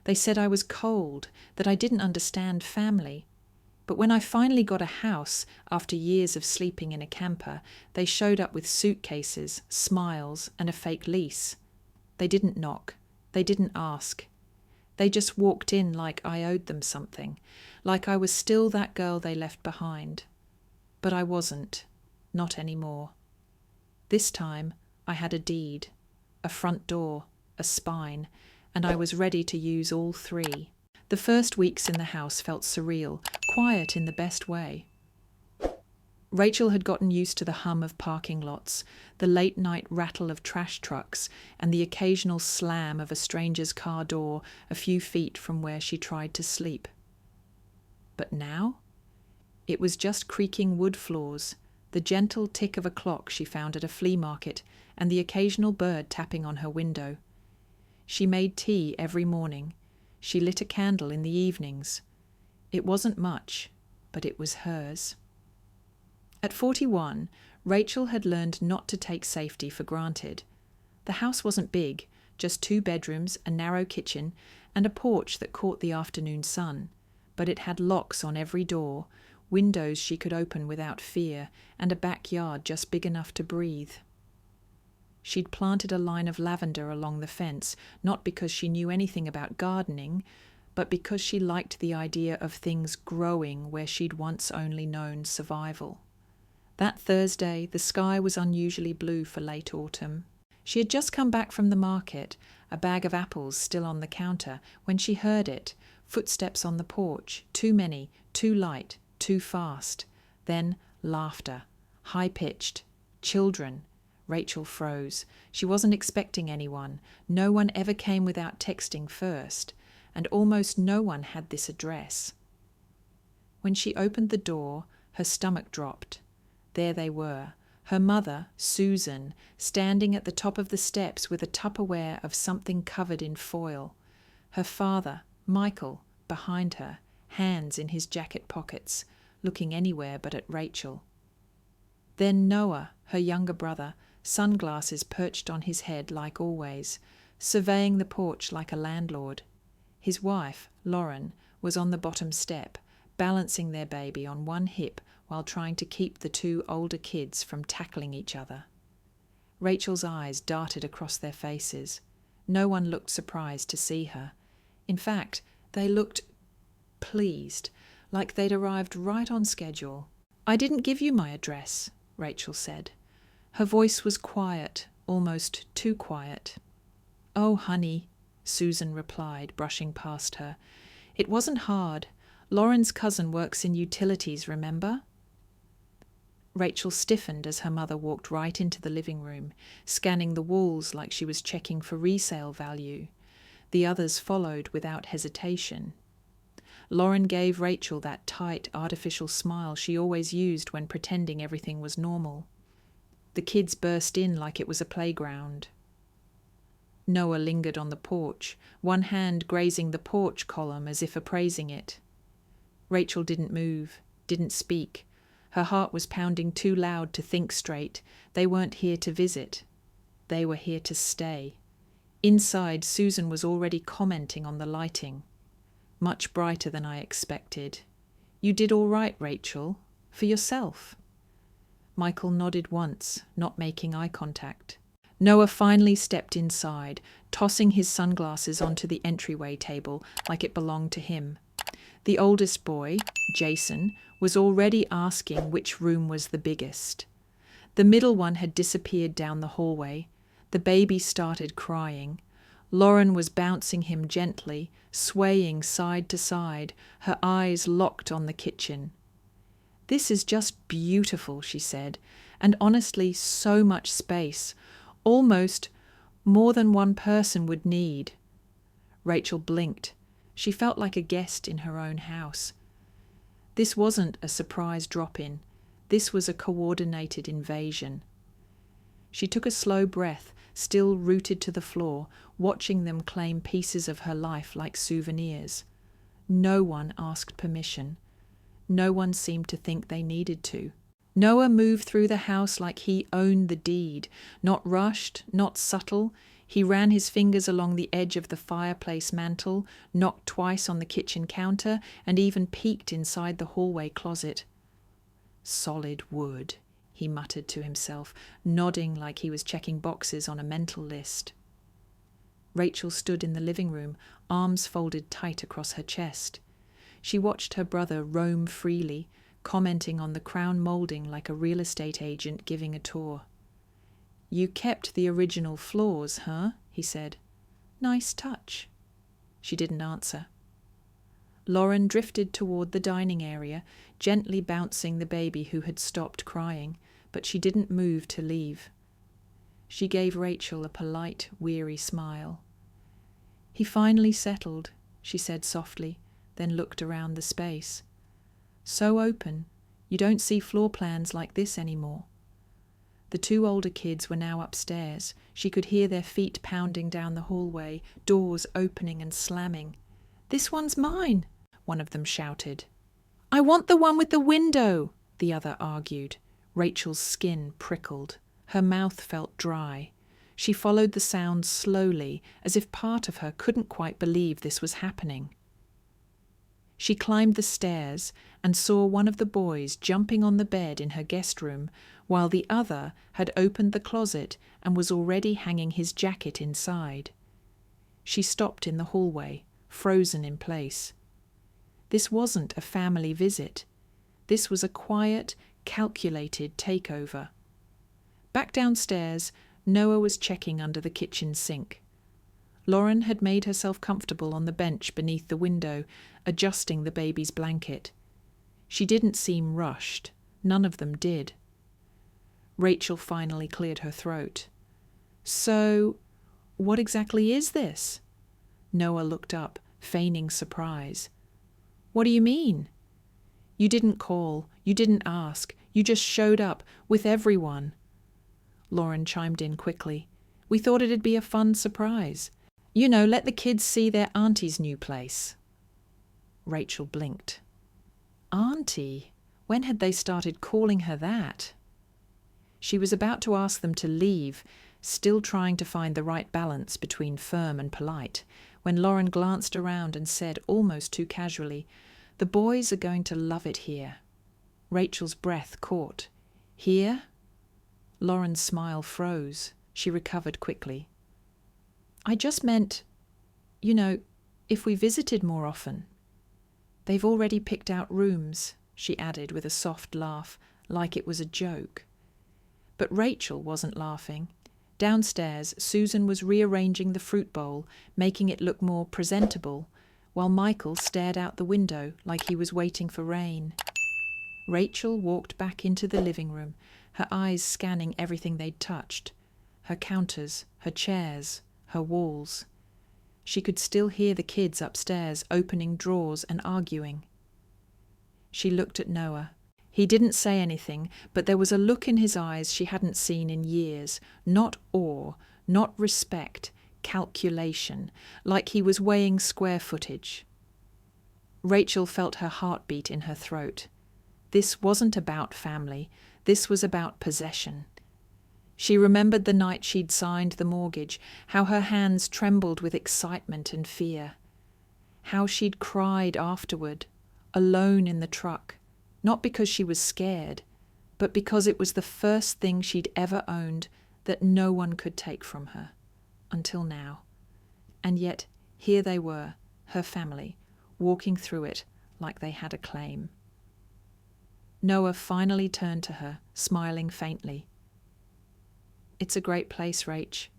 They said I was cold, that I didn't understand family. But when I finally got a house, after years of sleeping in a camper, they showed up with suitcases, smiles, and a fake lease. They didn't knock. They didn't ask. They just walked in like I owed them something, like I was still that girl they left behind. But I wasn't. Not anymore. This time, I had a deed, a front door, a spine, and I was ready to use all three. The first weeks in the house felt surreal, quiet in the best way. Rachel had gotten used to the hum of parking lots, the late-night rattle of trash trucks, and the occasional slam of a stranger's car door a few feet from where she tried to sleep. But now? It was just creaking wood floors, the gentle tick of a clock she found at a flea market, and the occasional bird tapping on her window. She made tea every morning. She lit a candle in the evenings. It wasn't much, but it was hers. At 41, Rachel had learned not to take safety for granted. The house wasn't big, just 2 bedrooms, a narrow kitchen, and a porch that caught the afternoon sun. But it had locks on every door, windows she could open without fear, and a backyard just big enough to breathe. She'd planted a line of lavender along the fence, not because she knew anything about gardening, but because she liked the idea of things growing where she'd once only known survival. That Thursday, the sky was unusually blue for late autumn. She had just come back from the market, a bag of apples still on the counter, when she heard it, footsteps on the porch, too many, too light, too fast. Then laughter, high-pitched, children. Rachel froze. She wasn't expecting anyone. No one ever came without texting first, and almost no one had this address. When she opened the door, her stomach dropped. There they were, her mother, Susan, standing at the top of the steps with a Tupperware of something covered in foil. Her father, Michael, behind her, hands in his jacket pockets, looking anywhere but at Rachel. Then Noah, her younger brother, sunglasses perched on his head like always, surveying the porch like a landlord. His wife, Lauren, was on the bottom step, balancing their baby on one hip while trying to keep the 2 older kids from tackling each other. Rachel's eyes darted across their faces. No one looked surprised to see her. In fact, they looked pleased, like they'd arrived right on schedule. "I didn't give you my address," Rachel said. Her voice was quiet, almost too quiet. "Oh, honey," Susan replied, brushing past her. "It wasn't hard. Lauren's cousin works in utilities, remember?" Rachel stiffened as her mother walked right into the living room, scanning the walls like she was checking for resale value. The others followed without hesitation. Lauren gave Rachel that tight, artificial smile she always used when pretending everything was normal. The kids burst in like it was a playground. Noah lingered on the porch, one hand grazing the porch column as if appraising it. Rachel didn't move, didn't speak. Her heart was pounding too loud to think straight. They weren't here to visit. They were here to stay. Inside, Susan was already commenting on the lighting. "Much brighter than I expected. You did all right, Rachel. For yourself." Michael nodded once, not making eye contact. Noah finally stepped inside, tossing his sunglasses onto the entryway table like it belonged to him. The oldest boy, Jason, was already asking which room was the biggest. The middle one had disappeared down the hallway. The baby started crying. Lauren was bouncing him gently, swaying side to side, her eyes locked on the kitchen. "This is just beautiful," she said, "and honestly so much space, almost more than one person would need." Rachel blinked. She felt like a guest in her own house. This wasn't a surprise drop-in. This was a coordinated invasion. She took a slow breath, still rooted to the floor, watching them claim pieces of her life like souvenirs. No one asked permission. No one seemed to think they needed to. Noah moved through the house like he owned the deed, not rushed, not subtle. He ran his fingers along the edge of the fireplace mantel, knocked twice on the kitchen counter, and even peeked inside the hallway closet. Solid wood, he muttered to himself, nodding like he was checking boxes on a mental list. Rachel stood in the living room, arms folded tight across her chest. She watched her brother roam freely, commenting on the crown moulding like a real estate agent giving a tour. "You kept the original floors, huh?" he said. "Nice touch." She didn't answer. Lauren drifted toward the dining area, gently bouncing the baby who had stopped crying, but she didn't move to leave. She gave Rachel a polite, weary smile. "He finally settled," she said softly, then looked around the space. "So open, you don't see floor plans like this anymore." The two older kids were now upstairs. She could hear their feet pounding down the hallway, doors opening and slamming. "This one's mine," one of them shouted. "I want the one with the window," the other argued. Rachel's skin prickled. Her mouth felt dry. She followed the sounds slowly, as if part of her couldn't quite believe this was happening. She climbed the stairs and saw one of the boys jumping on the bed in her guest room, while the other had opened the closet and was already hanging his jacket inside. She stopped in the hallway, frozen in place. This wasn't a family visit. This was a quiet, calculated takeover. Back downstairs, Noah was checking under the kitchen sink. Lauren had made herself comfortable on the bench beneath the window, adjusting the baby's blanket. She didn't seem rushed. None of them did. Rachel finally cleared her throat. "So, what exactly is this?" Noah looked up, feigning surprise. "What do you mean?" "You didn't call. You didn't ask. You just showed up, with everyone." Lauren chimed in quickly. "We thought it'd be a fun surprise. You know, let the kids see their auntie's new place." Rachel blinked. Auntie? When had they started calling her that? She was about to ask them to leave, still trying to find the right balance between firm and polite, when Lauren glanced around and said almost too casually, "The boys are going to love it here." Rachel's breath caught. "Here?" Lauren's smile froze. She recovered quickly. "I just meant, if we visited more often." "They've already picked out rooms," she added with a soft laugh, like it was a joke. But Rachel wasn't laughing. Downstairs, Susan was rearranging the fruit bowl, making it look more presentable, while Michael stared out the window like he was waiting for rain. Rachel walked back into the living room, her eyes scanning everything they'd touched. Her counters, her chairs, her walls. She could still hear the kids upstairs opening drawers and arguing. She looked at Noah. He didn't say anything, but there was a look in his eyes she hadn't seen in years. Not awe, not respect, calculation, like he was weighing square footage. Rachel felt her heartbeat in her throat. This wasn't about family. This was about possession. She remembered the night she'd signed the mortgage, how her hands trembled with excitement and fear. How she'd cried afterward, alone in the truck, not because she was scared, but because it was the first thing she'd ever owned that no one could take from her, until now. And yet, here they were, her family, walking through it like they had a claim. Noah finally turned to her, smiling faintly. "It's a great place, Rach.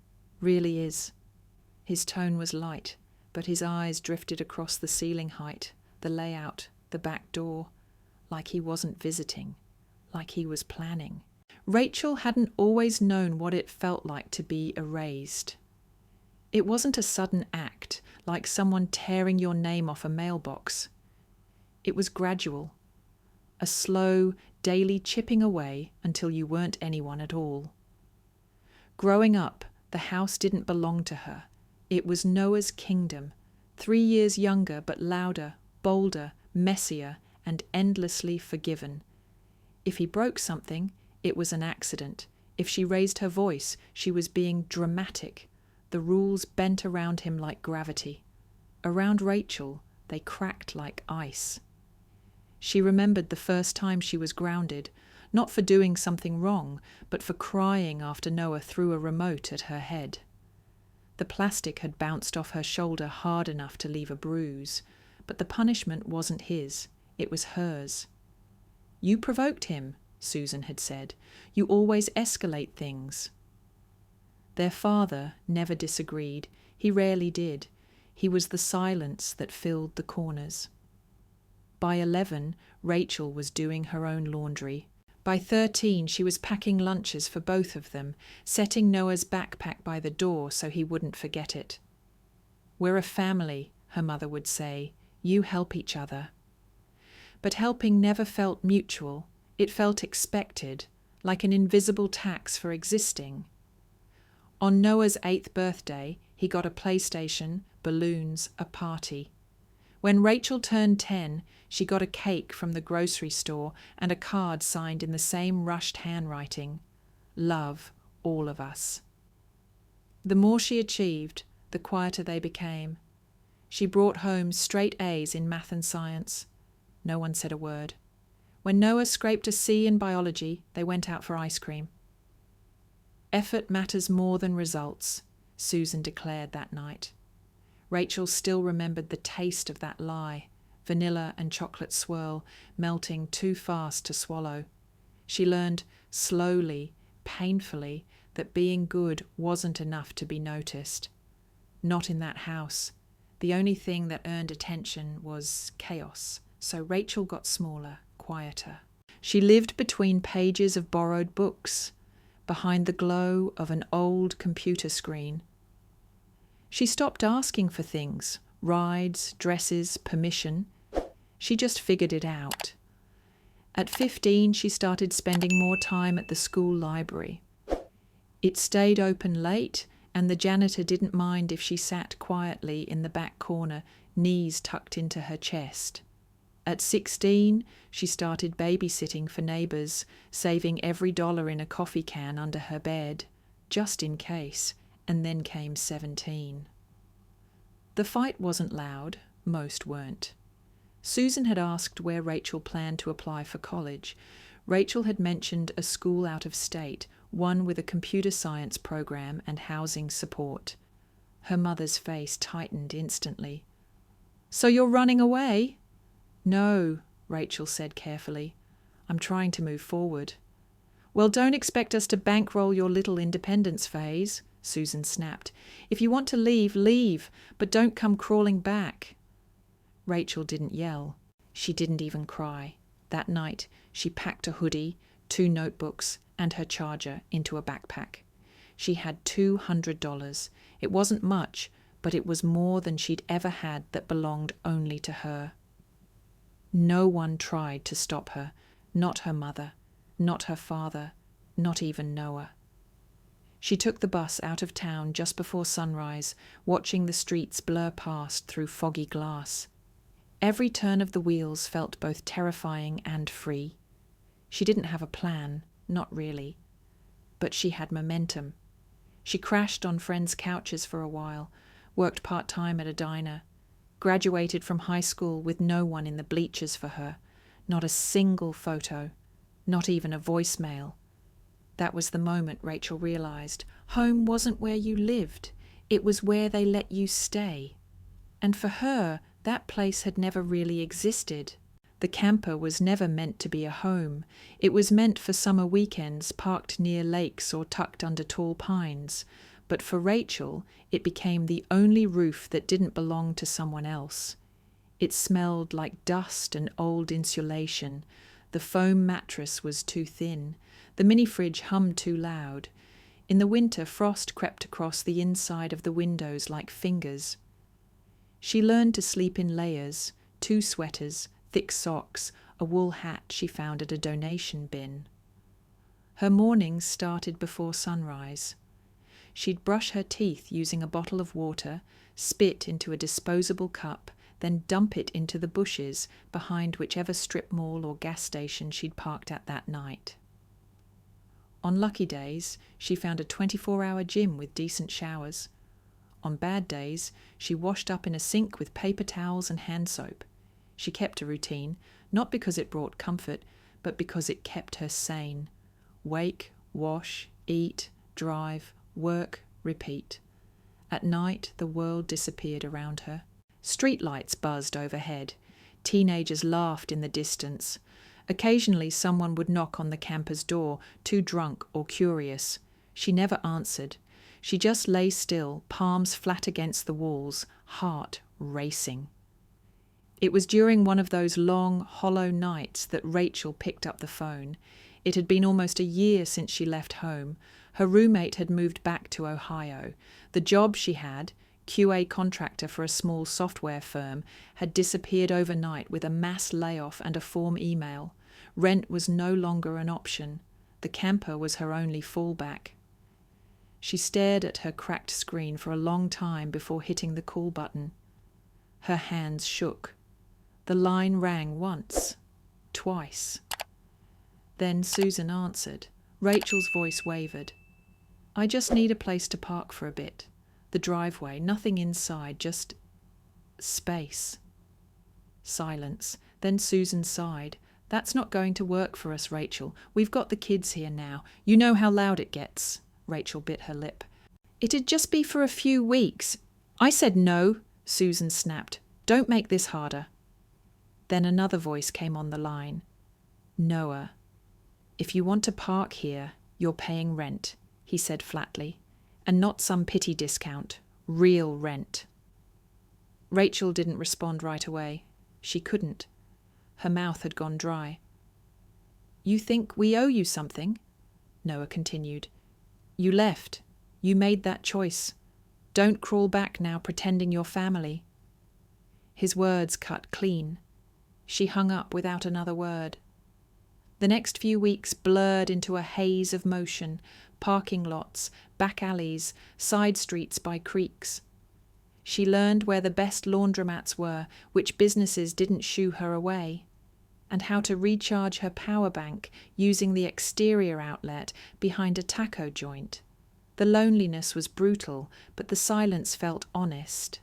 Really is." His tone was light, but his eyes drifted across the ceiling height, the layout, the back door, like he wasn't visiting, like he was planning. Rachel hadn't always known what it felt like to be erased. It wasn't a sudden act, like someone tearing your name off a mailbox. It was gradual, a slow, daily chipping away until you weren't anyone at all. Growing up, the house didn't belong to her. It was Noah's kingdom, 3 years younger but louder, bolder, messier, and endlessly forgiven. If he broke something, it was an accident. If she raised her voice, she was being dramatic. the rules bent around him like gravity. Around Rachel, they cracked like ice. She remembered the first time she was grounded, not for doing something wrong, but for crying after Noah threw a remote at her head. The plastic had bounced off her shoulder hard enough to leave a bruise, but the punishment wasn't his, it was hers. "You provoked him," Susan had said. "You always escalate things." Their father never disagreed. He rarely did. He was the silence that filled the corners. By 11, Rachel was doing her own laundry. By 13, she was packing lunches for both of them, setting Noah's backpack by the door so he wouldn't forget it. "We're a family," her mother would say. "You help each other." But helping never felt mutual. It felt expected, like an invisible tax for existing. On Noah's 8th birthday, he got a PlayStation, balloons, a party. When Rachel turned 10, she got a cake from the grocery store and a card signed in the same rushed handwriting. "Love, all of us." The more she achieved, the quieter they became. She brought home straight A's in math and science. No one said a word. When Noah scraped a C in biology, they went out for ice cream. "Effort matters more than results," Susan declared that night. Rachel still remembered the taste of that lie, vanilla and chocolate swirl, melting too fast to swallow. She learned slowly, painfully, that being good wasn't enough to be noticed. Not in that house. The only thing that earned attention was chaos, so Rachel got smaller, quieter. She lived between pages of borrowed books, behind the glow of an old computer screen. She stopped asking for things, rides, dresses, permission. She just figured it out. At 15, she started spending more time at the school library. It stayed open late, and the janitor didn't mind if she sat quietly in the back corner, knees tucked into her chest. At 16, she started babysitting for neighbours, saving every dollar in a coffee can under her bed, just in case, and then came 17. The fight wasn't loud, most weren't. Susan had asked where Rachel planned to apply for college. Rachel had mentioned a school out of state, one with a computer science program and housing support. Her mother's face tightened instantly. "So you're running away?" "No," Rachel said carefully. "I'm trying to move forward." "Well, don't expect us to bankroll your little independence phase," Susan snapped. "If you want to leave, leave, but don't come crawling back." Rachel didn't yell. She didn't even cry. That night, she packed a hoodie, 2 notebooks, and her charger into a backpack. She had $200. It wasn't much, but it was more than she'd ever had that belonged only to her. No one tried to stop her, not her mother, not her father, not even Noah. She took the bus out of town just before sunrise, watching the streets blur past through foggy glass. Every turn of the wheels felt both terrifying and free. She didn't have a plan, not really. But she had momentum. She crashed on friends' couches for a while, worked part-time at a diner, graduated from high school with no one in the bleachers for her, not a single photo, not even a voicemail. That was the moment Rachel realized home wasn't where you lived, it was where they let you stay. And for her, that place had never really existed. The camper was never meant to be a home. It was meant for summer weekends parked near lakes or tucked under tall pines. But for Rachel, it became the only roof that didn't belong to someone else. It smelled like dust and old insulation. The foam mattress was too thin. The mini-fridge hummed too loud. In the winter, frost crept across the inside of the windows like fingers. She learned to sleep in layers, 2 sweaters, thick socks, a wool hat she found at a donation bin. Her mornings started before sunrise. She'd brush her teeth using a bottle of water, spit into a disposable cup, then dump it into the bushes behind whichever strip mall or gas station she'd parked at that night. On lucky days, she found a 24-hour gym with decent showers. On bad days, she washed up in a sink with paper towels and hand soap. She kept a routine, not because it brought comfort, but because it kept her sane. Wake, wash, eat, drive, work, repeat. At night, the world disappeared around her. Streetlights buzzed overhead. Teenagers laughed in the distance. Occasionally, someone would knock on the camper's door, too drunk or curious. She never answered. She just lay still, palms flat against the walls, heart racing. It was during one of those long, hollow nights that Rachel picked up the phone. It had been almost a year since she left home. Her roommate had moved back to Ohio. The job she had, QA contractor for a small software firm, had disappeared overnight with a mass layoff and a form email. Rent was no longer an option. The camper was her only fallback. She stared at her cracked screen for a long time before hitting the call button. Her hands shook. The line rang once, twice. Then Susan answered. Rachel's voice wavered. "I just need a place to park for a bit. The driveway, nothing inside, just space." Silence. Then Susan sighed. "That's not going to work for us, Rachel. We've got the kids here now. You know how loud it gets." Rachel bit her lip. "It'd just be for a few weeks." "I said no," Susan snapped. "Don't make this harder." Then another voice came on the line. "Noah, if you want to park here, you're paying rent," he said flatly. "And not some pity discount. Real rent." Rachel didn't respond right away. She couldn't. Her mouth had gone dry. "You think we owe you something?" Noah continued. "You left. You made that choice. Don't crawl back now pretending you're family." His words cut clean. She hung up without another word. The next few weeks blurred into a haze of motion, parking lots, back alleys, side streets by creeks. She learned where the best laundromats were, which businesses didn't shoo her away, and how to recharge her power bank using the exterior outlet behind a taco joint. The loneliness was brutal, but the silence felt honest.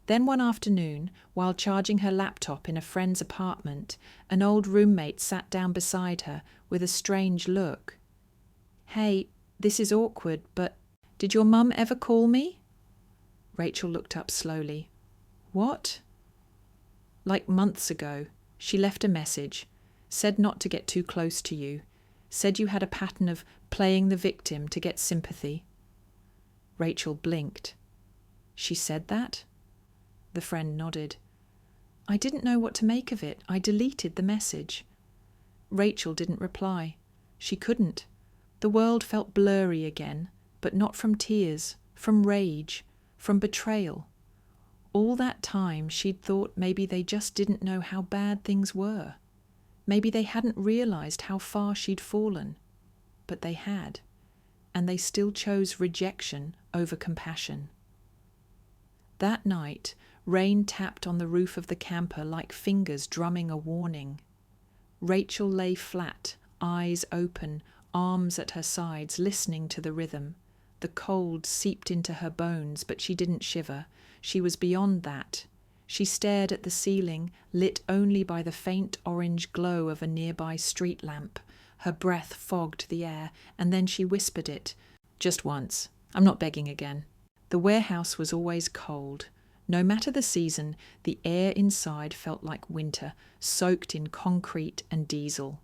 Then one afternoon, while charging her laptop in a friend's apartment, an old roommate sat down beside her with a strange look. "Hey, this is awkward, but did your mum ever call me?" Rachel looked up slowly. "What?" "Like months ago. She left a message. Said not to get too close to you. Said you had a pattern of playing the victim to get sympathy." Rachel blinked. "She said that?" The friend nodded. "I didn't know what to make of it. I deleted the message." Rachel didn't reply. She couldn't. The world felt blurry again, but not from tears, from rage, from betrayal. All that time she'd thought maybe they just didn't know how bad things were. Maybe they hadn't realized how far she'd fallen. But they had, and they still chose rejection over compassion. That night, rain tapped on the roof of the camper like fingers drumming a warning. Rachel lay flat, eyes open, arms at her sides, listening to the rhythm. The cold seeped into her bones, but she didn't shiver. She was beyond that. She stared at the ceiling, lit only by the faint orange glow of a nearby street lamp. Her breath fogged the air, and then she whispered it. "Just once. I'm not begging again." The warehouse was always cold. No matter the season, the air inside felt like winter, soaked in concrete and diesel.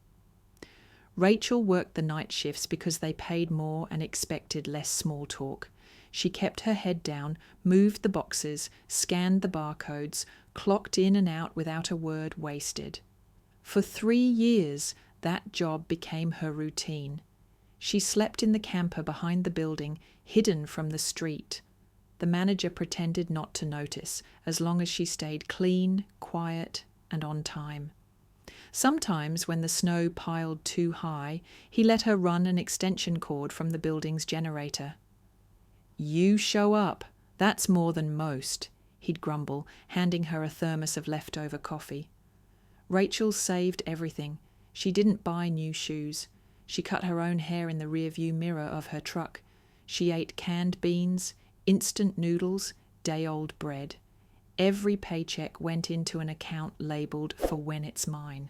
Rachel worked the night shifts because they paid more and expected less small talk. She kept her head down, moved the boxes, scanned the barcodes, clocked in and out without a word wasted. For 3 years, that job became her routine. She slept in the camper behind the building, hidden from the street. The manager pretended not to notice, as long as she stayed clean, quiet, and on time. Sometimes, when the snow piled too high, he let her run an extension cord from the building's generator. "You show up. That's more than most," he'd grumble, handing her a thermos of leftover coffee. Rachel saved everything. She didn't buy new shoes. She cut her own hair in the rearview mirror of her truck. She ate canned beans, Instant noodles, day-old bread. Every paycheck went into an account labelled for when it's mine.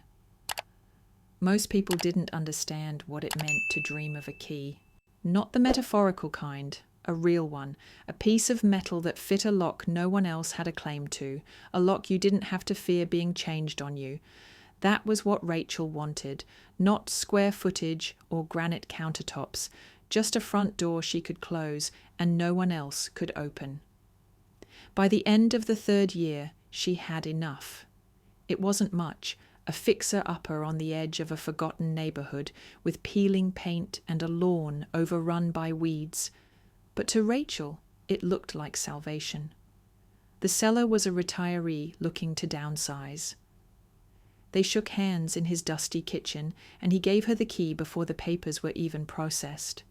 Most people didn't understand what it meant to dream of a key. Not the metaphorical kind, a real one, a piece of metal that fit a lock no one else had a claim to, a lock you didn't have to fear being changed on you. That was what Rachel wanted, not square footage or granite countertops, just a front door she could close and no one else could open. By the end of the 3rd year, she had enough. It wasn't much, a fixer-upper on the edge of a forgotten neighbourhood with peeling paint and a lawn overrun by weeds. But to Rachel, it looked like salvation. The seller was a retiree looking to downsize. They shook hands in his dusty kitchen, and he gave her the key before the papers were even processed.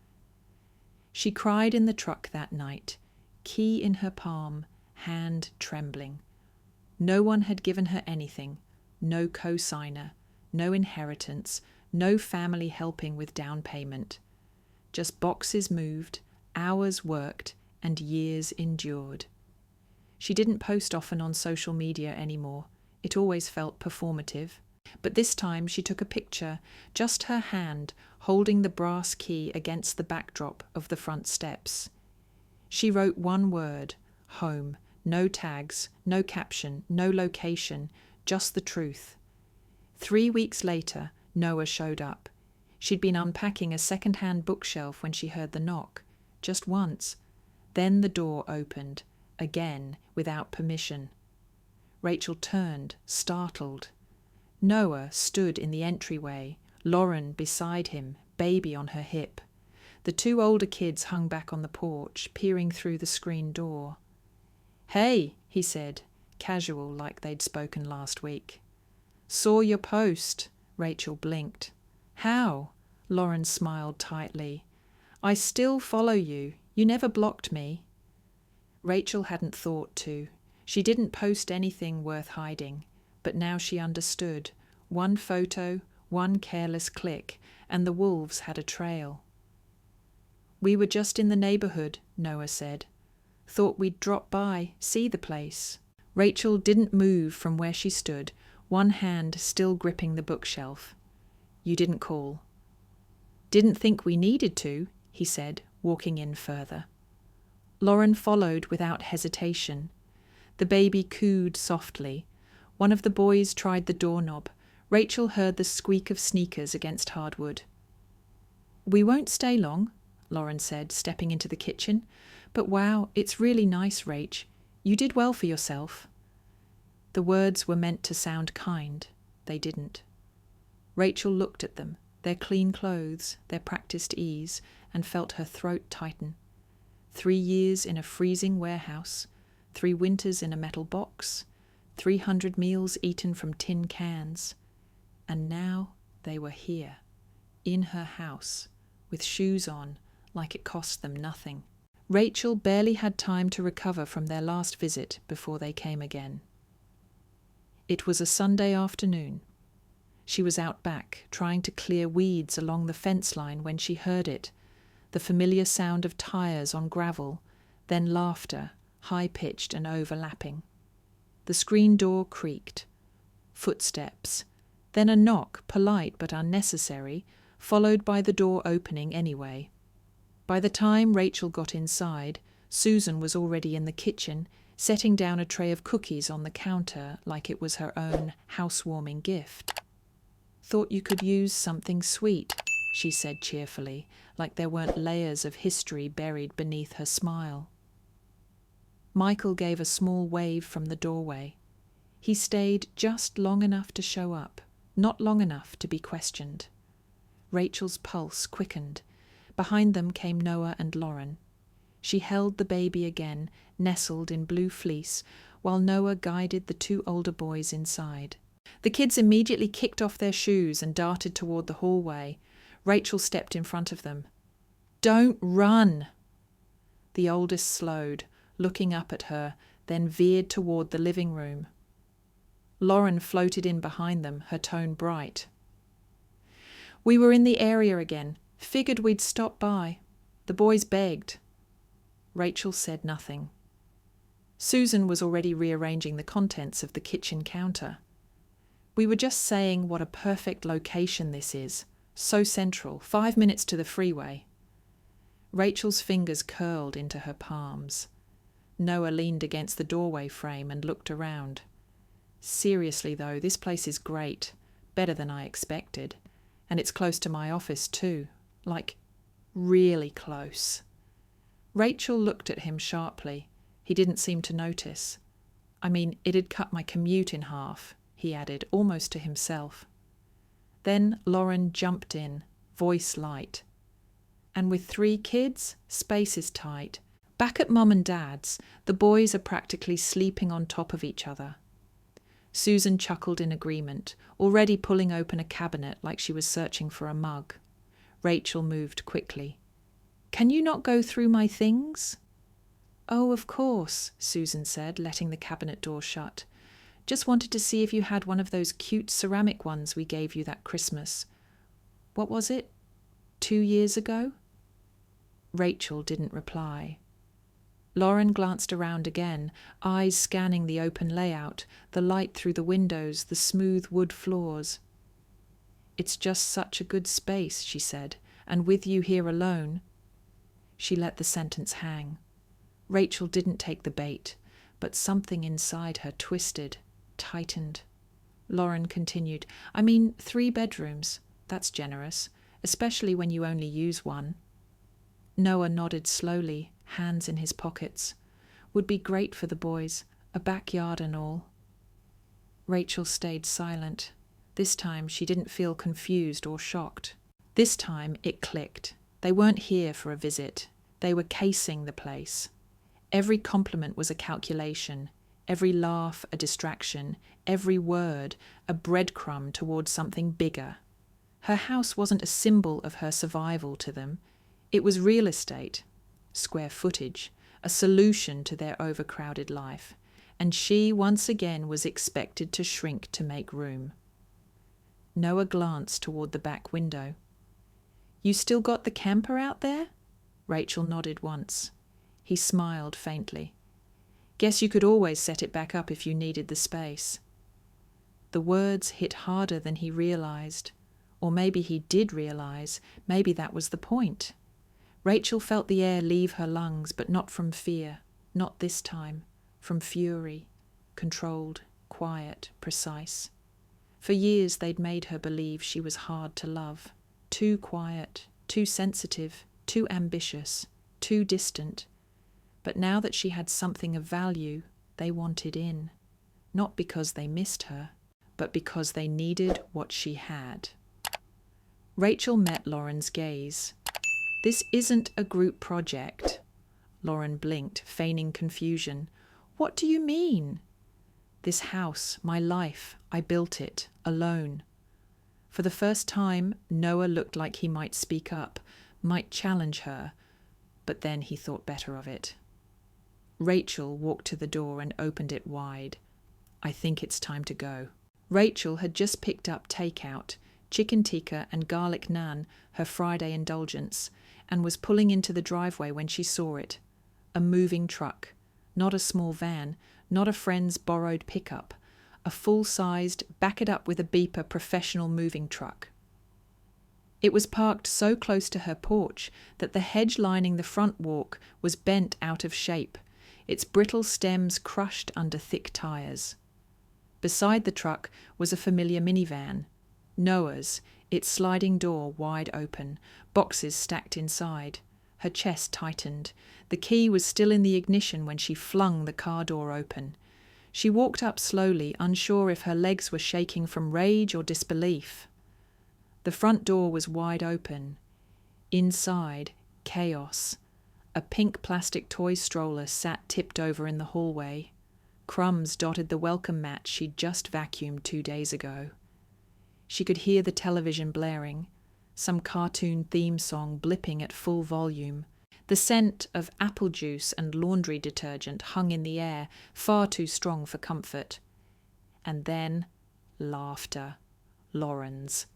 She cried in the truck that night, key in her palm, hand trembling. No one had given her anything, no co-signer, no inheritance, no family helping with down payment. Just boxes moved, hours worked, and years endured. She didn't post often on social media anymore. It always felt performative. But this time she took a picture, just her hand holding the brass key against the backdrop of the front steps. She wrote one word, home, no tags, no caption, no location, just the truth. 3 weeks later, Noah showed up. She'd been unpacking a second-hand bookshelf when she heard the knock, just once. Then the door opened, again, without permission. Rachel turned, startled. Noah stood in the entryway, Lauren beside him, baby on her hip. The 2 older kids hung back on the porch, peering through the screen door. "Hey," he said, casual like they'd spoken last week. "Saw your post," Rachel blinked. "How?" Lauren smiled tightly. "I still follow you. You never blocked me." Rachel hadn't thought to. She didn't post anything worth hiding, but now she understood. One photo, one careless click, and the wolves had a trail. "We were just in the neighbourhood," Noah said. "Thought we'd drop by, see the place." Rachel didn't move from where she stood, one hand still gripping the bookshelf. "You didn't call." "Didn't think we needed to," he said, walking in further. Lauren followed without hesitation. The baby cooed softly. One of the boys tried the doorknob. Rachel heard the squeak of sneakers against hardwood. "We won't stay long," Lauren said, stepping into the kitchen. "But wow, it's really nice, Rach. You did well for yourself." The words were meant to sound kind. They didn't. Rachel looked at them, their clean clothes, their practiced ease, and felt her throat tighten. 3 years in a freezing warehouse, 3 winters in a metal box, 300 meals eaten from tin cans. And now they were here, in her house, with shoes on, like it cost them nothing. Rachel barely had time to recover from their last visit before they came again. It was a Sunday afternoon. She was out back, trying to clear weeds along the fence line when she heard it, the familiar sound of tires on gravel, then laughter, high-pitched and overlapping. The screen door creaked. Footsteps. Then a knock, polite but unnecessary, followed by the door opening anyway. By the time Rachel got inside, Susan was already in the kitchen, setting down a tray of cookies on the counter like it was her own housewarming gift. "Thought you could use something sweet," she said cheerfully, like there weren't layers of history buried beneath her smile. Michael gave a small wave from the doorway. He stayed just long enough to show up, not long enough to be questioned. Rachel's pulse quickened. Behind them came Noah and Lauren. She held the baby again, nestled in blue fleece, while Noah guided the 2 older boys inside. The kids immediately kicked off their shoes and darted toward the hallway. Rachel stepped in front of them. "Don't run!" The oldest slowed, looking up at her, then veered toward the living room. Lauren floated in behind them, her tone bright. "We were in the area again. Figured we'd stop by. The boys begged." Rachel said nothing. Susan was already rearranging the contents of the kitchen counter. We were just saying what a perfect location this is. So central, 5 minutes to the freeway. Rachel's fingers curled into her palms. Noah leaned against the doorway frame and looked around. Seriously though, this place is great. Better than I expected. And it's close to my office too. Like, really close. Rachel looked at him sharply. He didn't seem to notice. I mean, it'd cut my commute in half, he added, almost to himself. Then Lauren jumped in, voice light. And with 3 kids, space is tight. Back at Mum and Dad's, the boys are practically sleeping on top of each other. Susan chuckled in agreement, already pulling open a cabinet like she was searching for a mug. Rachel moved quickly. "Can you not go through my things?" "Oh, of course," Susan said, letting the cabinet door shut. "Just wanted to see if you had one of those cute ceramic ones we gave you that Christmas. What was it? 2 years ago?" Rachel didn't reply. Lauren glanced around again, eyes scanning the open layout, the light through the windows, the smooth wood floors. "It's just such a good space," she said, "and with you here alone." She let the sentence hang. Rachel didn't take the bait, but something inside her twisted, tightened. Lauren continued, "I mean, 3 bedrooms. That's generous, especially when you only use one." Noah nodded slowly, hands in his pockets. "Would be great for the boys, a backyard and all." Rachel stayed silent. This time she didn't feel confused or shocked. This time it clicked. They weren't here for a visit. They were casing the place. Every compliment was a calculation, every laugh a distraction, every word a breadcrumb towards something bigger. Her house wasn't a symbol of her survival to them. It was real estate, square footage, a solution to their overcrowded life, and she once again was expected to shrink to make room. Noah glanced toward the back window. "You still got the camper out there?" Rachel nodded once. He smiled faintly. "Guess you could always set it back up if you needed the space." The words hit harder than he realized. Or maybe he did realize. Maybe that was the point. Rachel felt the air leave her lungs, but not from fear. Not this time. From fury. Controlled, quiet, precise. For years they'd made her believe she was hard to love. Too quiet, too sensitive, too ambitious, too distant. But now that she had something of value, they wanted in. Not because they missed her, but because they needed what she had. Rachel met Lauren's gaze. "This isn't a group project." Lauren blinked, feigning confusion. "What do you mean?" "This house, my life, I built it, alone." For the first time, Noah looked like he might speak up, might challenge her, but then he thought better of it. Rachel walked to the door and opened it wide. "I think it's time to go." Rachel had just picked up takeout, chicken tikka and garlic naan, her Friday indulgence, and was pulling into the driveway when she saw it. A moving truck, not a small van, not a friend's borrowed pickup, a full-sized, back-it-up-with-a-beeper professional moving truck. It was parked so close to her porch that the hedge lining the front walk was bent out of shape, its brittle stems crushed under thick tires. Beside the truck was a familiar minivan, Noah's, its sliding door wide open, boxes stacked inside. Her chest tightened. The key was still in the ignition when she flung the car door open. She walked up slowly, unsure if her legs were shaking from rage or disbelief. The front door was wide open. Inside, chaos. A pink plastic toy stroller sat tipped over in the hallway. Crumbs dotted the welcome mat she'd just vacuumed 2 days ago. She could hear the television blaring, some cartoon theme song blipping at full volume. The scent of apple juice and laundry detergent hung in the air, far too strong for comfort. And then, laughter. Lauren's.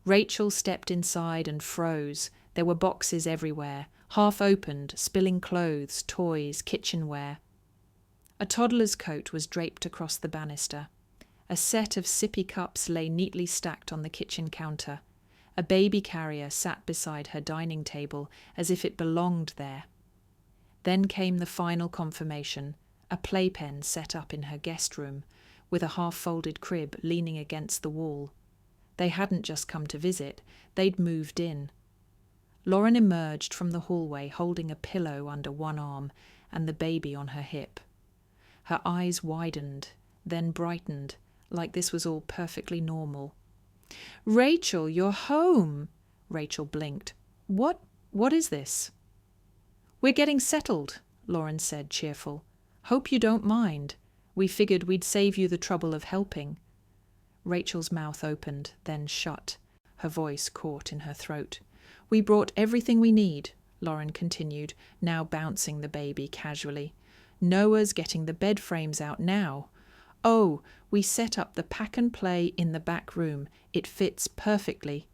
Rachel stepped inside and froze. There were boxes everywhere, half opened, spilling clothes, toys, kitchenware. A toddler's coat was draped across the banister. A set of sippy cups lay neatly stacked on the kitchen counter. A baby carrier sat beside her dining table as if it belonged there. Then came the final confirmation, a playpen set up in her guest room, with a half-folded crib leaning against the wall. They hadn't just come to visit, they'd moved in. Lauren emerged from the hallway holding a pillow under one arm and the baby on her hip. Her eyes widened, then brightened, like this was all perfectly normal. "Rachel, you're home!" Rachel blinked. What is this?" "We're getting settled," Lauren said, cheerful. "Hope you don't mind. We figured we'd save you the trouble of helping." Rachel's mouth opened, then shut. Her voice caught in her throat. "We brought everything we need," Lauren continued, now bouncing the baby casually. "Noah's getting the bed frames out now. Oh, we set up the pack and play in the back room. It fits perfectly."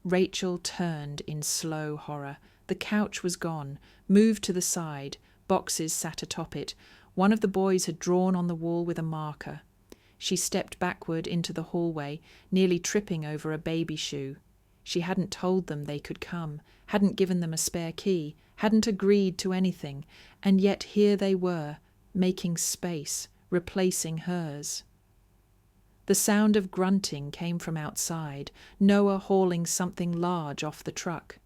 Rachel turned in slow horror. The couch was gone, moved to the side. Boxes sat atop it. One of the boys had drawn on the wall with a marker. She stepped backward into the hallway, nearly tripping over a baby shoe. She hadn't told them they could come, hadn't given them a spare key, hadn't agreed to anything, and yet here they were, making space, replacing hers. The sound of grunting came from outside, Noah hauling something large off the truck.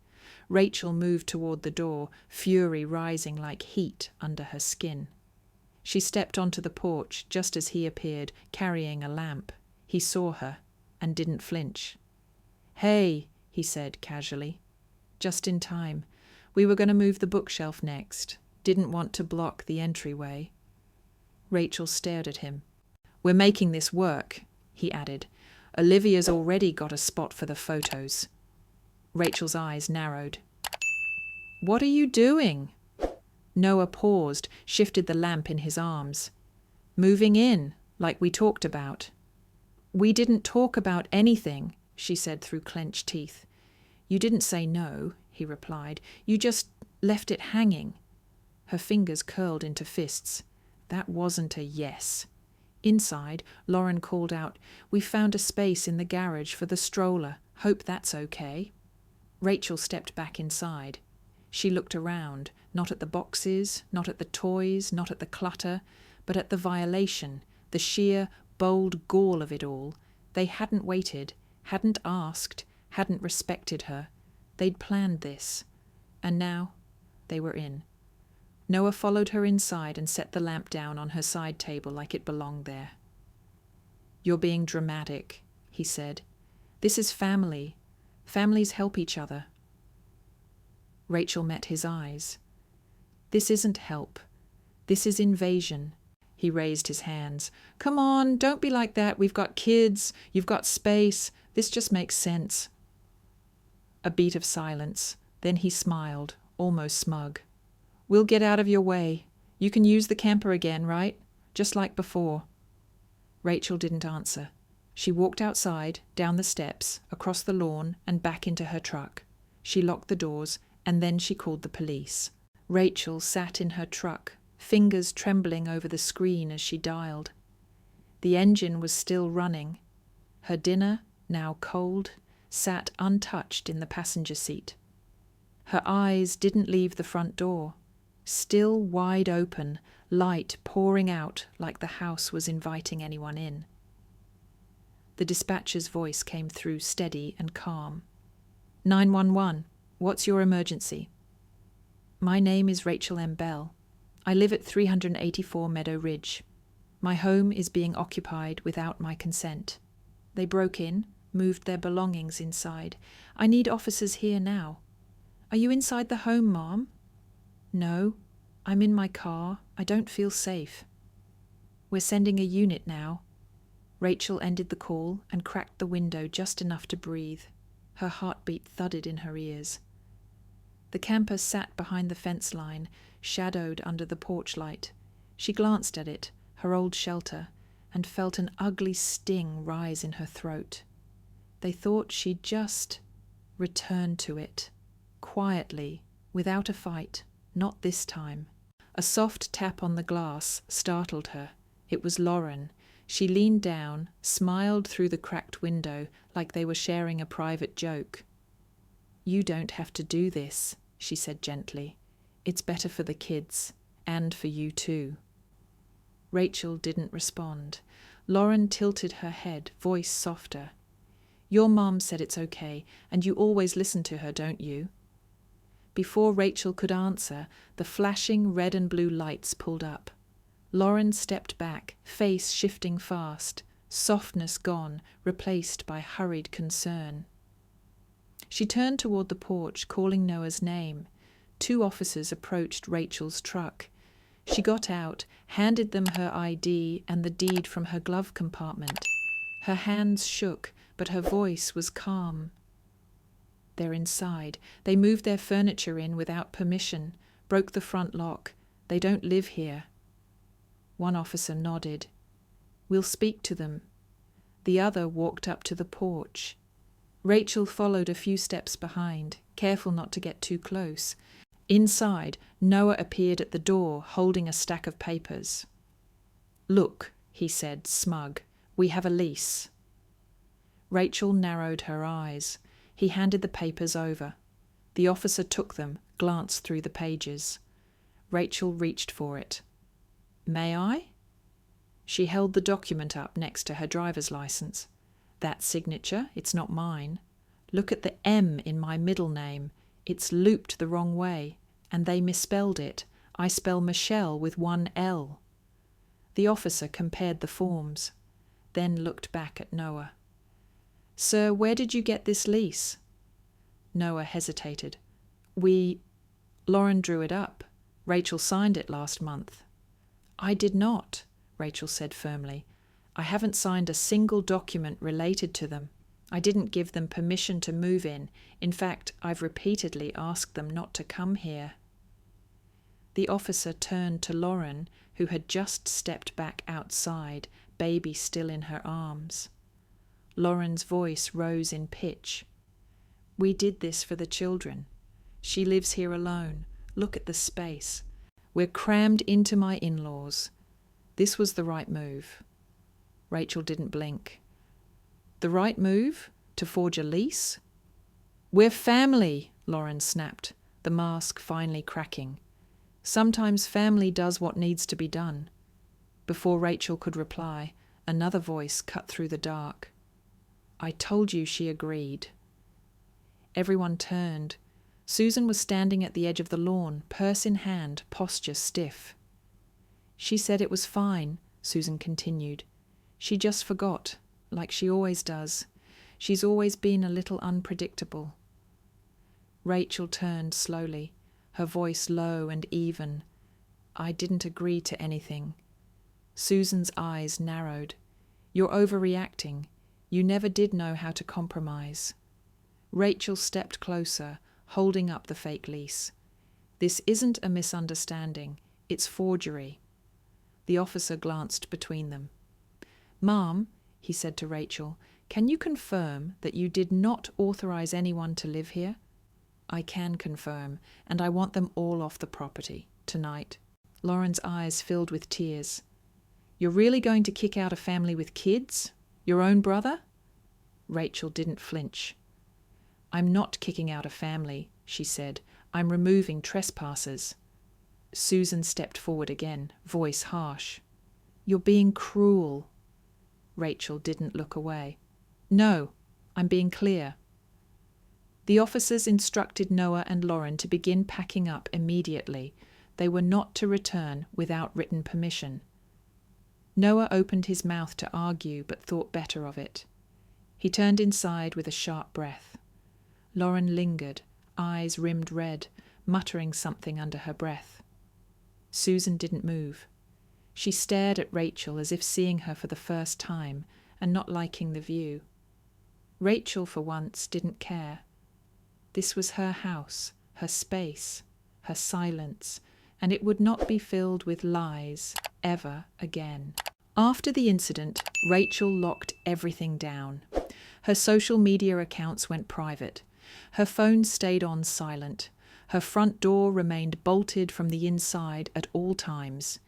Rachel moved toward the door, fury rising like heat under her skin. She stepped onto the porch just as he appeared, carrying a lamp. He saw her and didn't flinch. "Hey," he said casually. "Just in time. We were going to move the bookshelf next. Didn't want to block the entryway." Rachel stared at him. "We're making this work," he added. "Olivia's already got a spot for the photos." Rachel's eyes narrowed. "What are you doing?" Noah paused, shifted the lamp in his arms. "Moving in, like we talked about." "We didn't talk about anything," she said through clenched teeth. "You didn't say no," he replied. "You just left it hanging." Her fingers curled into fists. That wasn't a yes. Inside, Lauren called out, "We found a space in the garage for the stroller. Hope that's okay." Rachel stepped back inside. She looked around, not at the boxes, not at the toys, not at the clutter, but at the violation, the sheer, bold gall of it all. They hadn't waited, hadn't asked, hadn't respected her. They'd planned this. And now they were in. Noah followed her inside and set the lamp down on her side table like it belonged there. "You're being dramatic," he said. "This is family. Families help each other." Rachel met his eyes. "This isn't help. This is invasion." He raised his hands. "Come on, don't be like that. We've got kids. You've got space. This just makes sense." A beat of silence. Then he smiled, almost smug. "We'll get out of your way. You can use the camper again, right? Just like before." Rachel didn't answer. She walked outside, down the steps, across the lawn, and back into her truck. She locked the doors, and then she called the police. Rachel sat in her truck, fingers trembling over the screen as she dialed. The engine was still running. Her dinner, now cold, sat untouched in the passenger seat. Her eyes didn't leave the front door. Still wide open, light pouring out like the house was inviting anyone in. The dispatcher's voice came through steady and calm. 911, what's your emergency?" "My name is Rachel M. Bell. I live at 384 Meadow Ridge. My home is being occupied without my consent. They broke in, moved their belongings inside. I need officers here now." "Are you inside the home, Mom?" "No, I'm in my car. I don't feel safe." "We're sending a unit now." Rachel ended the call and cracked the window just enough to breathe. Her heartbeat thudded in her ears. The camper sat behind the fence line, shadowed under the porch light. She glanced at it, her old shelter, and felt an ugly sting rise in her throat. They thought she'd just returned to it, quietly, without a fight, not this time. A soft tap on the glass startled her. It was Lauren. She leaned down, smiled through the cracked window like they were sharing a private joke. "You don't have to do this," she said gently. "It's better for the kids, and for you too." Rachel didn't respond. Lauren tilted her head, voice softer. "Your mom said it's okay, and you always listen to her, don't you?" Before Rachel could answer, the flashing red and blue lights pulled up. Lauren stepped back, face shifting fast, softness gone, replaced by hurried concern. She turned toward the porch, calling Noah's name. 2 officers approached Rachel's truck. She got out, handed them her ID and the deed from her glove compartment. Her hands shook, but her voice was calm. "They're inside. They moved their furniture in without permission, broke the front lock. They don't live here." One officer nodded. "We'll speak to them." The other walked up to the porch. Rachel followed a few steps behind, careful not to get too close. Inside, Noah appeared at the door, holding a stack of papers. "Look," he said, smug, "we have a lease." Rachel narrowed her eyes. He handed the papers over. The officer took them, glanced through the pages. Rachel reached for it. "May I?" She held the document up next to her driver's license. "That signature, it's not mine. Look at the M in my middle name. It's looped the wrong way, and they misspelled it. I spell Michelle with 1 L. The officer compared the forms, then looked back at Noah. "Sir, where did you get this lease?" Noah hesitated. Lauren drew it up. Rachel signed it last month." "I did not," Rachel said firmly. "I haven't signed a single document related to them. I didn't give them permission to move in. In fact, I've repeatedly asked them not to come here." The officer turned to Lauren, who had just stepped back outside, baby still in her arms. Lauren's voice rose in pitch. "We did this for the children. She lives here alone. Look at the space. We're crammed into my in-laws. This was the right move." Rachel didn't blink. "The right move? To forge a lease?" "We're family," Lauren snapped, the mask finally cracking. "Sometimes family does what needs to be done." Before Rachel could reply, another voice cut through the dark. "I told you she agreed." Everyone turned. Susan was standing at the edge of the lawn, purse in hand, posture stiff. "She said it was fine," Susan continued. "She just forgot, like she always does. She's always been a little unpredictable." Rachel turned slowly, her voice low and even. "I didn't agree to anything." Susan's eyes narrowed. "You're overreacting. You never did know how to compromise." Rachel stepped closer, holding up the fake lease. "This isn't a misunderstanding. It's forgery." The officer glanced between them. "Ma'am," he said to Rachel, "can you confirm that you did not authorize anyone to live here?" "I can confirm, and I want them all off the property, tonight." Lauren's eyes filled with tears. "You're really going to kick out a family with kids? Your own brother?" Rachel didn't flinch. "I'm not kicking out a family," she said. "I'm removing trespassers." Susan stepped forward again, voice harsh. "You're being cruel." Rachel didn't look away. "No, I'm being clear." The officers instructed Noah and Lauren to begin packing up immediately. They were not to return without written permission. Noah opened his mouth to argue, but thought better of it. He turned inside with a sharp breath. Lauren lingered, eyes rimmed red, muttering something under her breath. Susan didn't move. She stared at Rachel as if seeing her for the first time and not liking the view. Rachel, for once, didn't care. This was her house, her space, her silence, and it would not be filled with lies ever again. After the incident, Rachel locked everything down. Her social media accounts went private. Her phone stayed on silent. Her front door remained bolted from the inside at all times.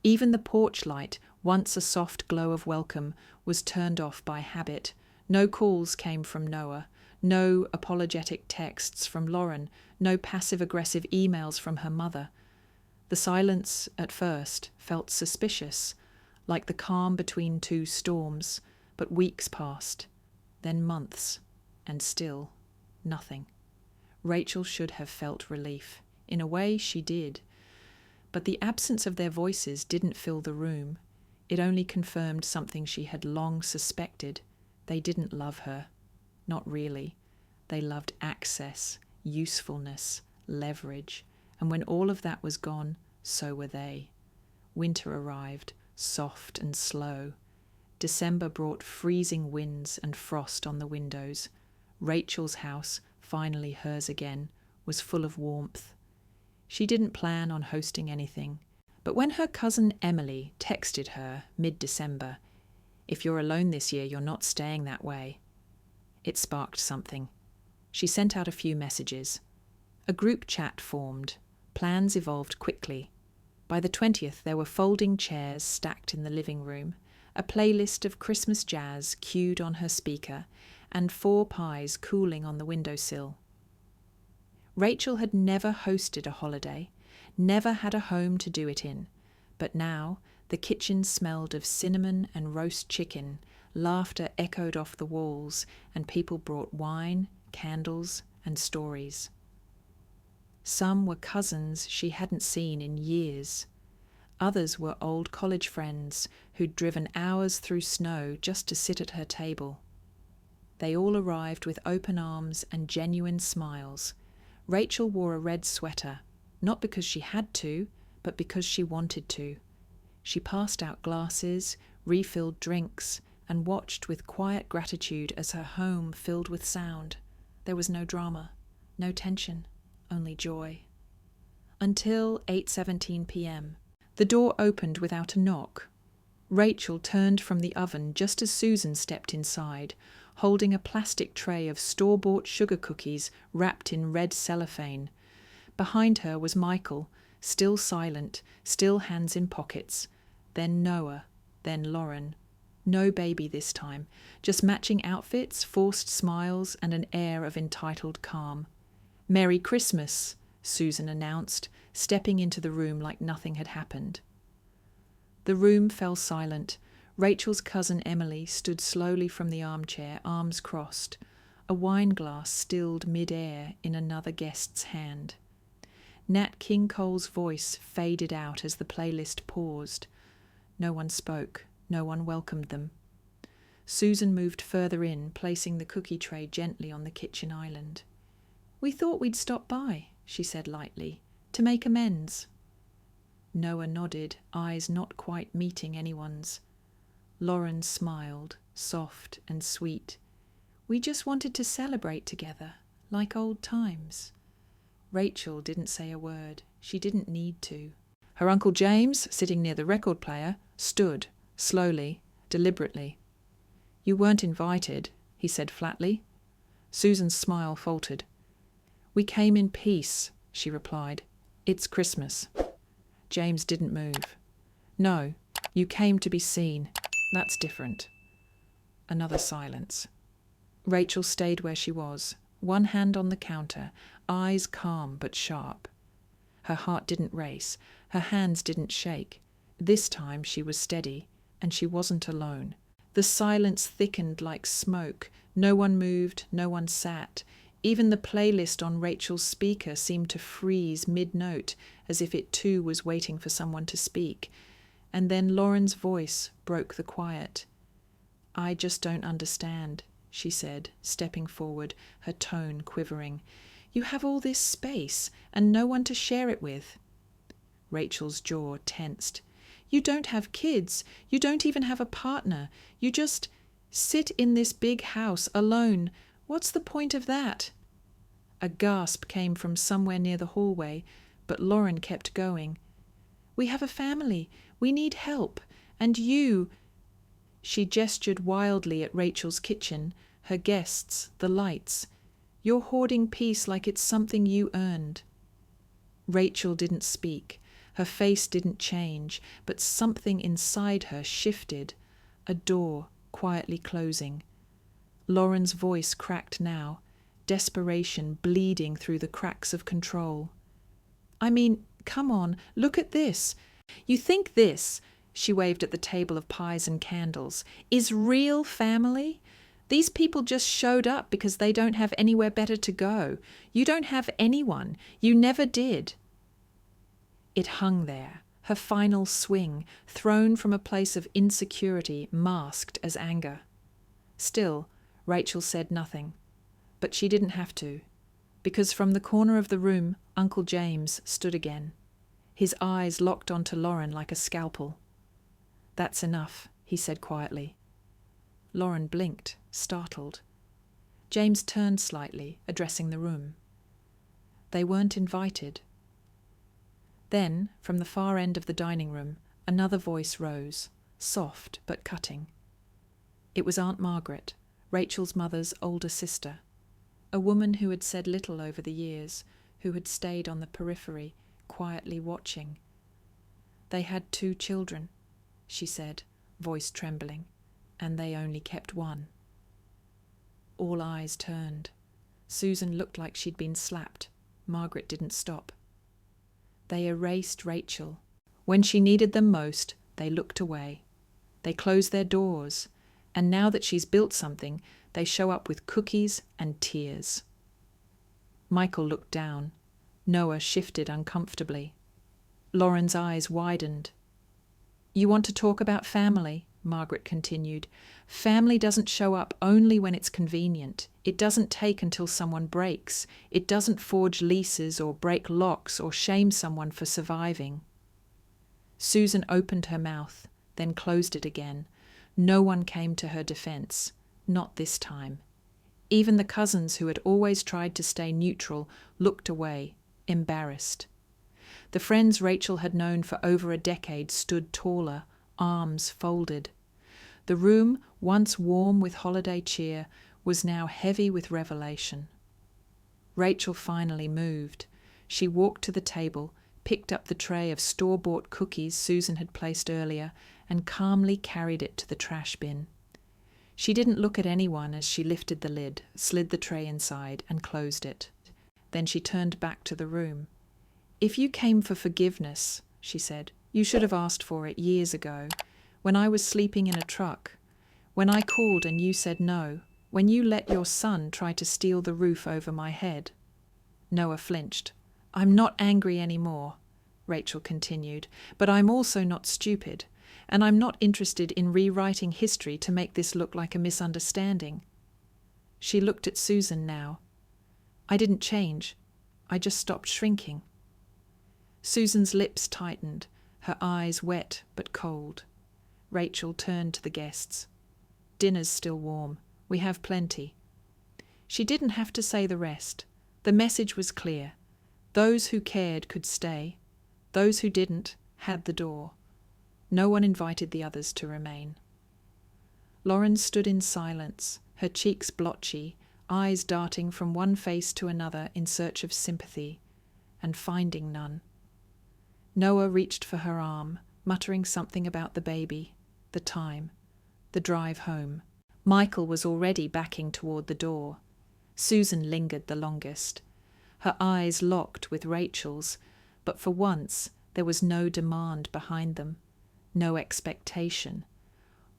Even the porch light, once a soft glow of welcome, was turned off by habit. No calls came from Noah, no apologetic texts from Lauren, no passive-aggressive emails from her mother. The silence, at first, felt suspicious, like the calm between two storms, but weeks passed, then months, and still nothing. Rachel should have felt relief. In a way, she did. But the absence of their voices didn't fill the room. It only confirmed something she had long suspected. They didn't love her. Not really. They loved access, usefulness, leverage. And when all of that was gone, so were they. Winter arrived, soft and slow. December brought freezing winds and frost on the windows. Rachel's house, finally hers again, was full of warmth. She didn't plan on hosting anything, but when her cousin Emily texted her mid-December, "If you're alone this year, you're not staying that way," it sparked something. She sent out a few messages. A group chat formed. Plans evolved quickly. By the 20th, there were folding chairs stacked in the living room, a playlist of Christmas jazz cued on her speaker, and 4 pies cooling on the windowsill. Rachel had never hosted a holiday, never had a home to do it in, but now the kitchen smelled of cinnamon and roast chicken, laughter echoed off the walls, and people brought wine, candles, and stories. Some were cousins she hadn't seen in years. Others were old college friends who'd driven hours through snow just to sit at her table. They all arrived with open arms and genuine smiles. Rachel wore a red sweater, not because she had to, but because she wanted to. She passed out glasses, refilled drinks, and watched with quiet gratitude as her home filled with sound. There was no drama, no tension, only joy. Until 8:17 p.m. The door opened without a knock. Rachel turned from the oven just as Susan stepped inside, holding a plastic tray of store-bought sugar cookies wrapped in red cellophane. Behind her was Michael, still silent, still hands in pockets. Then Noah, then Lauren. No baby this time, just matching outfits, forced smiles, and an air of entitled calm. "Merry Christmas," Susan announced, stepping into the room like nothing had happened. The room fell silent. Rachel's cousin Emily stood slowly from the armchair, arms crossed, a wine glass stilled mid-air in another guest's hand. Nat King Cole's voice faded out as the playlist paused. No one spoke, no one welcomed them. Susan moved further in, placing the cookie tray gently on the kitchen island. "We thought we'd stop by," she said lightly, "to make amends." Noah nodded, eyes not quite meeting anyone's. Lauren smiled, soft and sweet. "We just wanted to celebrate together, like old times." Rachel didn't say a word. She didn't need to. Her Uncle James, sitting near the record player, stood, slowly, deliberately. "You weren't invited," he said flatly. Susan's smile faltered. "We came in peace," she replied. "It's Christmas." James didn't move. "No, you came to be seen. That's different." Another silence. Rachel stayed where she was, one hand on the counter, eyes calm but sharp. Her heart didn't race, her hands didn't shake. This time she was steady, and she wasn't alone. The silence thickened like smoke. No one moved, no one sat. Even the playlist on Rachel's speaker seemed to freeze mid-note, as if it too was waiting for someone to speak. And then Lauren's voice broke the quiet. "I just don't understand," she said, stepping forward, her tone quivering. "You have all this space, and no one to share it with." Rachel's jaw tensed. "You don't have kids. You don't even have a partner. You just sit in this big house alone. What's the point of that?" A gasp came from somewhere near the hallway, but Lauren kept going. "We have a family. We need help. And you—" She gestured wildly at Rachel's kitchen, her guests, the lights. "You're hoarding peace like it's something you earned." Rachel didn't speak. Her face didn't change, but something inside her shifted, a door quietly closing. Lauren's voice cracked now, desperation bleeding through the cracks of control. I mean, come on, look at this. You think this, she waved at the table of pies and candles, is real family? These people just showed up because they don't have anywhere better to go. You don't have anyone. You never did. It hung there, her final swing, thrown from a place of insecurity masked as anger. Still, Rachel said nothing. But she didn't have to, because from the corner of the room, Uncle James stood again. His eyes locked onto Lauren like a scalpel. That's enough, he said quietly. Lauren blinked, startled. James turned slightly, addressing the room. They weren't invited. Then, from the far end of the dining room, another voice rose, soft but cutting. It was Aunt Margaret, Rachel's mother's older sister, a woman who had said little over the years, who had stayed on the periphery, quietly watching. They had 2 children, she said, voice trembling, and they only kept one. All eyes turned. Susan looked like she'd been slapped. Margaret didn't stop. They erased Rachel. When she needed them most, they looked away. They closed their doors, and now that she's built something, they show up with cookies and tears. Michael looked down. Noah shifted uncomfortably. Lauren's eyes widened. You want to talk about family? Margaret continued. Family doesn't show up only when it's convenient. It doesn't take until someone breaks. It doesn't forge leases or break locks or shame someone for surviving. Susan opened her mouth, then closed it again. No one came to her defense. Not this time. Even the cousins who had always tried to stay neutral looked away, embarrassed. The friends Rachel had known for over a decade stood taller, arms folded. The room, once warm with holiday cheer, was now heavy with revelation. Rachel finally moved. She walked to the table, picked up the tray of store-bought cookies Susan had placed earlier, and calmly carried it to the trash bin. She didn't look at anyone as she lifted the lid, slid the tray inside, and closed it. Then she turned back to the room. If you came for forgiveness, she said, you should have asked for it years ago, when I was sleeping in a truck, when I called and you said no, when you let your son try to steal the roof over my head. Noah flinched. I'm not angry anymore, Rachel continued, but I'm also not stupid, and I'm not interested in rewriting history to make this look like a misunderstanding. She looked at Susan now. I didn't change. I just stopped shrinking. Susan's lips tightened, her eyes wet but cold. Rachel turned to the guests. Dinner's still warm. We have plenty. She didn't have to say the rest. The message was clear. Those who cared could stay. Those who didn't had the door. No one invited the others to remain. Lauren stood in silence, her cheeks blotchy, eyes darting from one face to another in search of sympathy, and finding none. Noah reached for her arm, muttering something about the baby, the time, the drive home. Michael was already backing toward the door. Susan lingered the longest. Her eyes locked with Rachel's, but for once there was no demand behind them, no expectation,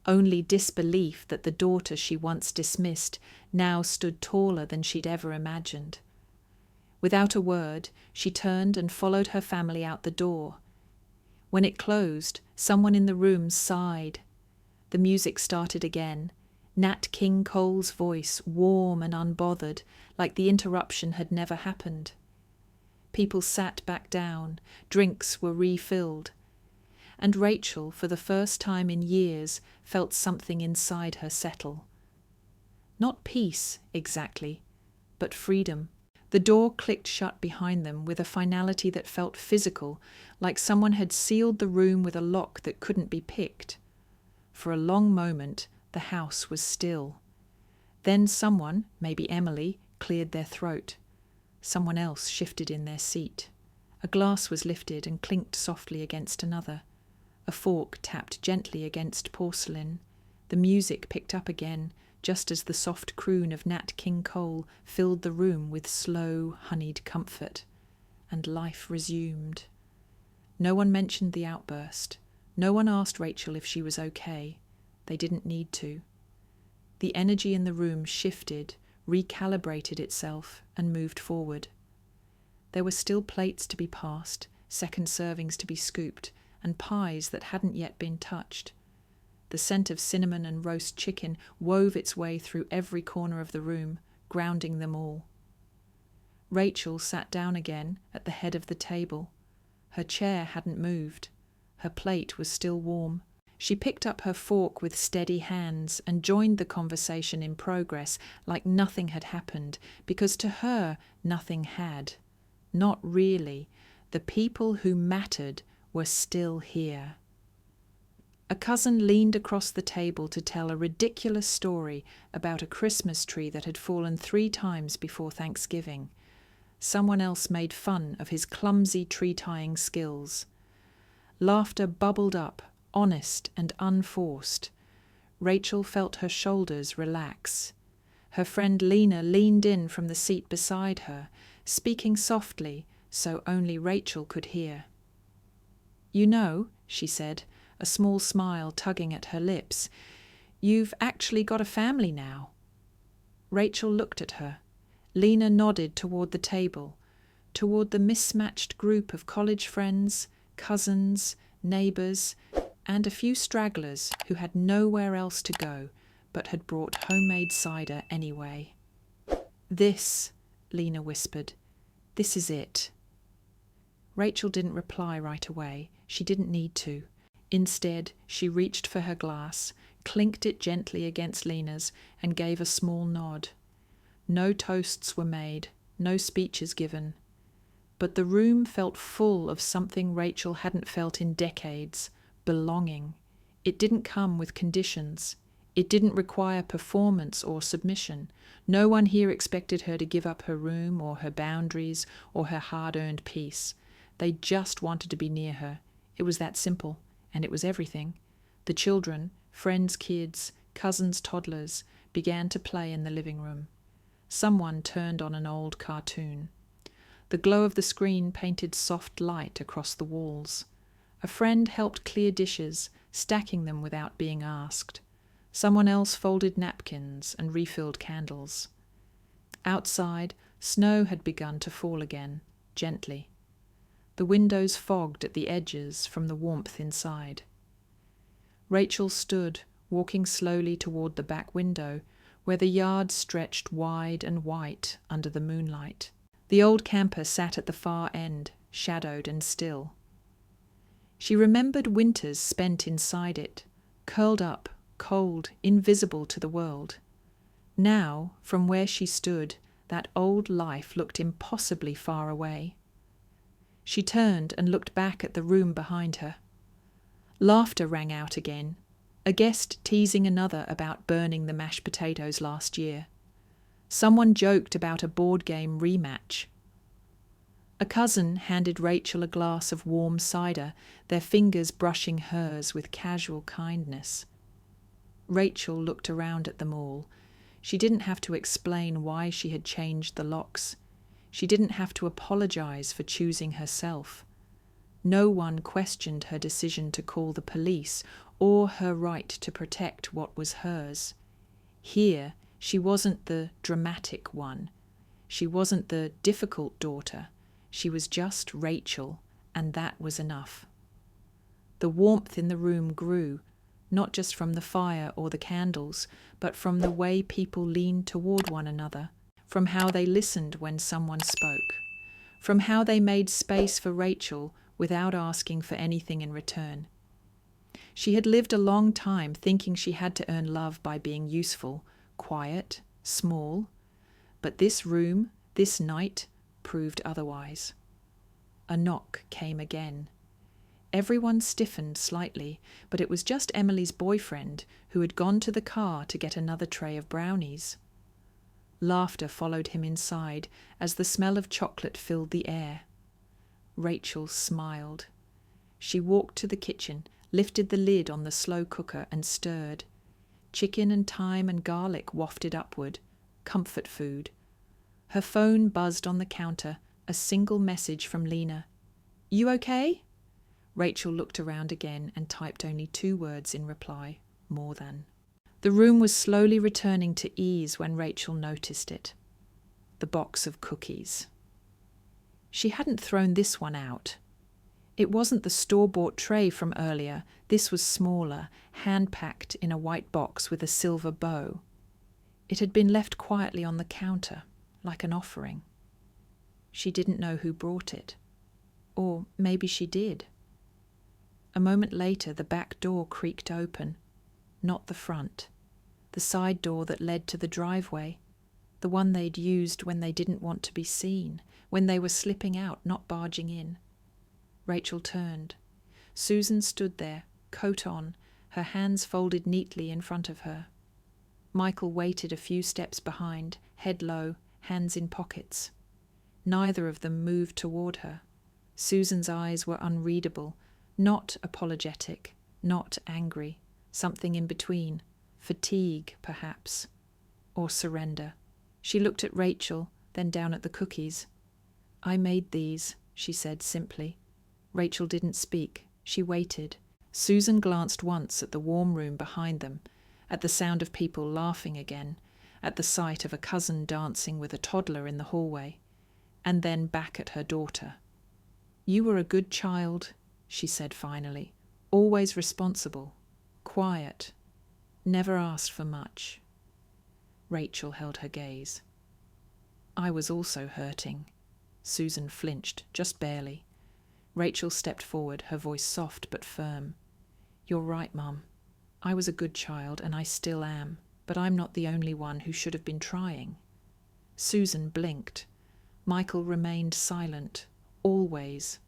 only disbelief that the daughter she once dismissed now stood taller than she'd ever imagined. Without a word, she turned and followed her family out the door. When it closed, someone in the room sighed. The music started again, Nat King Cole's voice, warm and unbothered, like the interruption had never happened. People sat back down, drinks were refilled, and Rachel, for the first time in years, felt something inside her settle. Not peace, exactly, but freedom. The door clicked shut behind them with a finality that felt physical, like someone had sealed the room with a lock that couldn't be picked. For a long moment, the house was still. Then someone, maybe Emily, cleared their throat. Someone else shifted in their seat. A glass was lifted and clinked softly against another. A fork tapped gently against porcelain. The music picked up again, just as the soft croon of Nat King Cole filled the room with slow, honeyed comfort. And life resumed. No one mentioned the outburst. No one asked Rachel if she was okay. They didn't need to. The energy in the room shifted, recalibrated itself, and moved forward. There were still plates to be passed, second servings to be scooped, and pies that hadn't yet been touched. The scent of cinnamon and roast chicken wove its way through every corner of the room, grounding them all. Rachel sat down again at the head of the table. Her chair hadn't moved. Her plate was still warm. She picked up her fork with steady hands and joined the conversation in progress like nothing had happened, because to her nothing had. Not really. The people who mattered were still here. A cousin leaned across the table to tell a ridiculous story about a Christmas tree that had fallen 3 times before Thanksgiving. Someone else made fun of his clumsy tree-tying skills. Laughter bubbled up, honest and unforced. Rachel felt her shoulders relax. Her friend Lena leaned in from the seat beside her, speaking softly so only Rachel could hear. "You know," she said, a small smile tugging at her lips, "you've actually got a family now." Rachel looked at her. Lena nodded toward the table, toward the mismatched group of college friends, cousins, neighbours, and a few stragglers who had nowhere else to go but had brought homemade cider anyway. "This," Lena whispered, "this is it." Rachel didn't reply right away. She didn't need to. Instead, she reached for her glass, clinked it gently against Lena's, and gave a small nod. No toasts were made, no speeches given. But the room felt full of something Rachel hadn't felt in decades: belonging. It didn't come with conditions. It didn't require performance or submission. No one here expected her to give up her room or her boundaries or her hard-earned peace. They just wanted to be near her. It was that simple, and it was everything. The children, friends' kids, cousins' toddlers, began to play in the living room. Someone turned on an old cartoon. The glow of the screen painted soft light across the walls. A friend helped clear dishes, stacking them without being asked. Someone else folded napkins and refilled candles. Outside, snow had begun to fall again, gently. The windows fogged at the edges from the warmth inside. Rachel stood, walking slowly toward the back window, where the yard stretched wide and white under the moonlight. The old camper sat at the far end, shadowed and still. She remembered winters spent inside it, curled up, cold, invisible to the world. Now, from where she stood, that old life looked impossibly far away. She turned and looked back at the room behind her. Laughter rang out again, a guest teasing another about burning the mashed potatoes last year. Someone joked about a board game rematch. A cousin handed Rachel a glass of warm cider, their fingers brushing hers with casual kindness. Rachel looked around at them all. She didn't have to explain why she had changed the locks. She didn't have to apologize for choosing herself. No one questioned her decision to call the police or her right to protect what was hers. Here, she wasn't the dramatic one. She wasn't the difficult daughter. She was just Rachel, and that was enough. The warmth in the room grew, not just from the fire or the candles, but from the way people leaned toward one another, from how they listened when someone spoke, from how they made space for Rachel without asking for anything in return. She had lived a long time thinking she had to earn love by being useful, quiet, small, but this room, this night, proved otherwise. A knock came again. Everyone stiffened slightly, but it was just Emily's boyfriend, who had gone to the car to get another tray of brownies. Laughter followed him inside as the smell of chocolate filled the air. Rachel smiled. She walked to the kitchen, lifted the lid on the slow cooker and stirred. Chicken and thyme and garlic wafted upward. Comfort food. Her phone buzzed on the counter, a single message from Lena. "You okay?" Rachel looked around again and typed only 2 words in reply. More than. The room was slowly returning to ease when Rachel noticed it. The box of cookies. She hadn't thrown this one out. It wasn't the store-bought tray from earlier. This was smaller, hand-packed in a white box with a silver bow. It had been left quietly on the counter, like an offering. She didn't know who brought it. Or maybe she did. A moment later, the back door creaked open. Not the front. The side door that led to the driveway. The one they'd used when they didn't want to be seen, when they were slipping out, not barging in. Rachel turned. Susan stood there, coat on, her hands folded neatly in front of her. Michael waited a few steps behind, head low, hands in pockets. Neither of them moved toward her. Susan's eyes were unreadable, not apologetic, not angry, something in between, fatigue, perhaps, or surrender. She looked at Rachel, then down at the cookies. "I made these," she said simply. Rachel didn't speak. She waited. Susan glanced once at the warm room behind them, at the sound of people laughing again, at the sight of a cousin dancing with a toddler in the hallway, and then back at her daughter. "You were a good child," she said finally, "always responsible, quiet, never asked for much." Rachel held her gaze. "I was also hurting." Susan flinched, just barely. Rachel stepped forward, her voice soft but firm. "You're right, Mum. I was a good child, and I still am, but I'm not the only one who should have been trying." Susan blinked. Michael remained silent, always.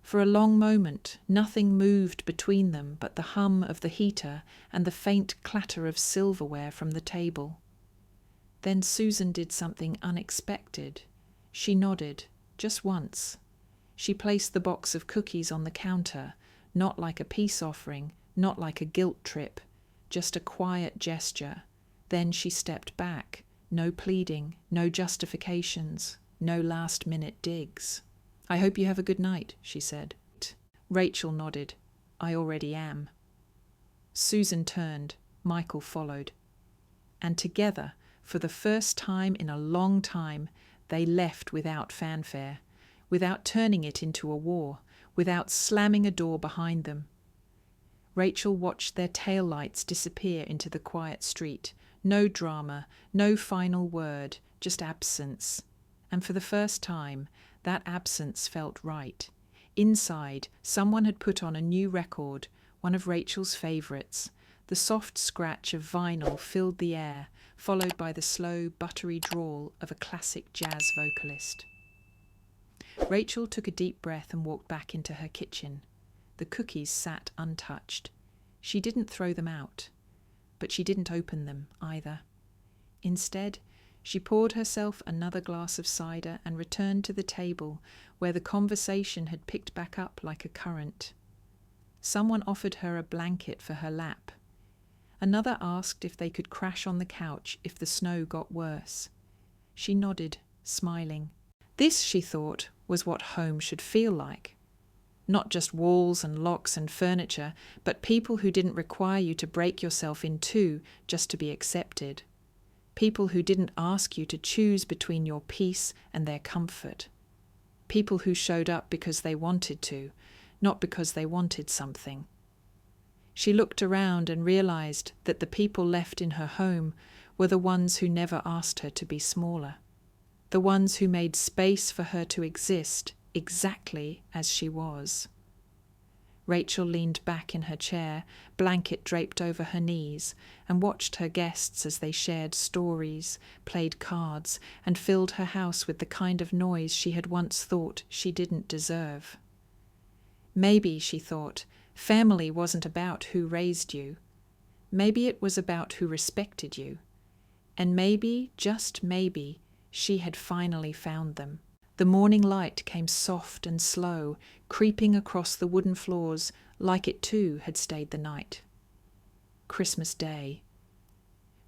For a long moment, nothing moved between them but the hum of the heater and the faint clatter of silverware from the table. Then Susan did something unexpected. She nodded, just once. She placed the box of cookies on the counter, not like a peace offering, not like a guilt trip, just a quiet gesture. Then she stepped back. No pleading, no justifications, no last-minute digs. "I hope you have a good night," she said. Rachel nodded. "I already am." Susan turned. Michael followed. And together, for the first time in a long time, they left without fanfare, without turning it into a war, without slamming a door behind them. Rachel watched their taillights disappear into the quiet street. No drama, no final word, just absence. And for the first time, that absence felt right. Inside, someone had put on a new record, one of Rachel's favourites. The soft scratch of vinyl filled the air, followed by the slow, buttery drawl of a classic jazz vocalist. Rachel took a deep breath and walked back into her kitchen. The cookies sat untouched. She didn't throw them out, but she didn't open them either. Instead, she poured herself another glass of cider and returned to the table where the conversation had picked back up like a current. Someone offered her a blanket for her lap. Another asked if they could crash on the couch if the snow got worse. She nodded, smiling. This, she thought, was what home should feel like. Not just walls and locks and furniture, but people who didn't require you to break yourself in two just to be accepted. People who didn't ask you to choose between your peace and their comfort. People who showed up because they wanted to, not because they wanted something. She looked around and realized that the people left in her home were the ones who never asked her to be smaller. The ones who made space for her to exist exactly as she was. Rachel leaned back in her chair, blanket draped over her knees, and watched her guests as they shared stories, played cards, and filled her house with the kind of noise she had once thought she didn't deserve. Maybe, she thought, family wasn't about who raised you. Maybe it was about who respected you. And maybe, just maybe, she had finally found them. The morning light came soft and slow, creeping across the wooden floors like it too had stayed the night. Christmas Day.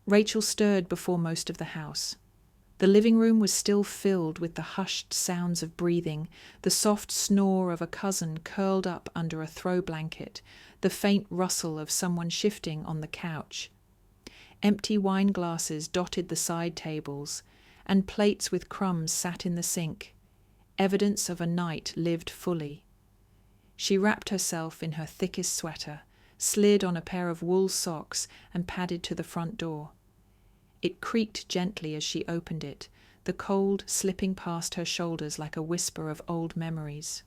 Rachel stirred before most of the house. The living room was still filled with the hushed sounds of breathing, the soft snore of a cousin curled up under a throw blanket, the faint rustle of someone shifting on the couch. Empty wine glasses dotted the side tables, and plates with crumbs sat in the sink, evidence of a night lived fully. She wrapped herself in her thickest sweater, slid on a pair of wool socks, and padded to the front door. It creaked gently as she opened it, the cold slipping past her shoulders like a whisper of old memories.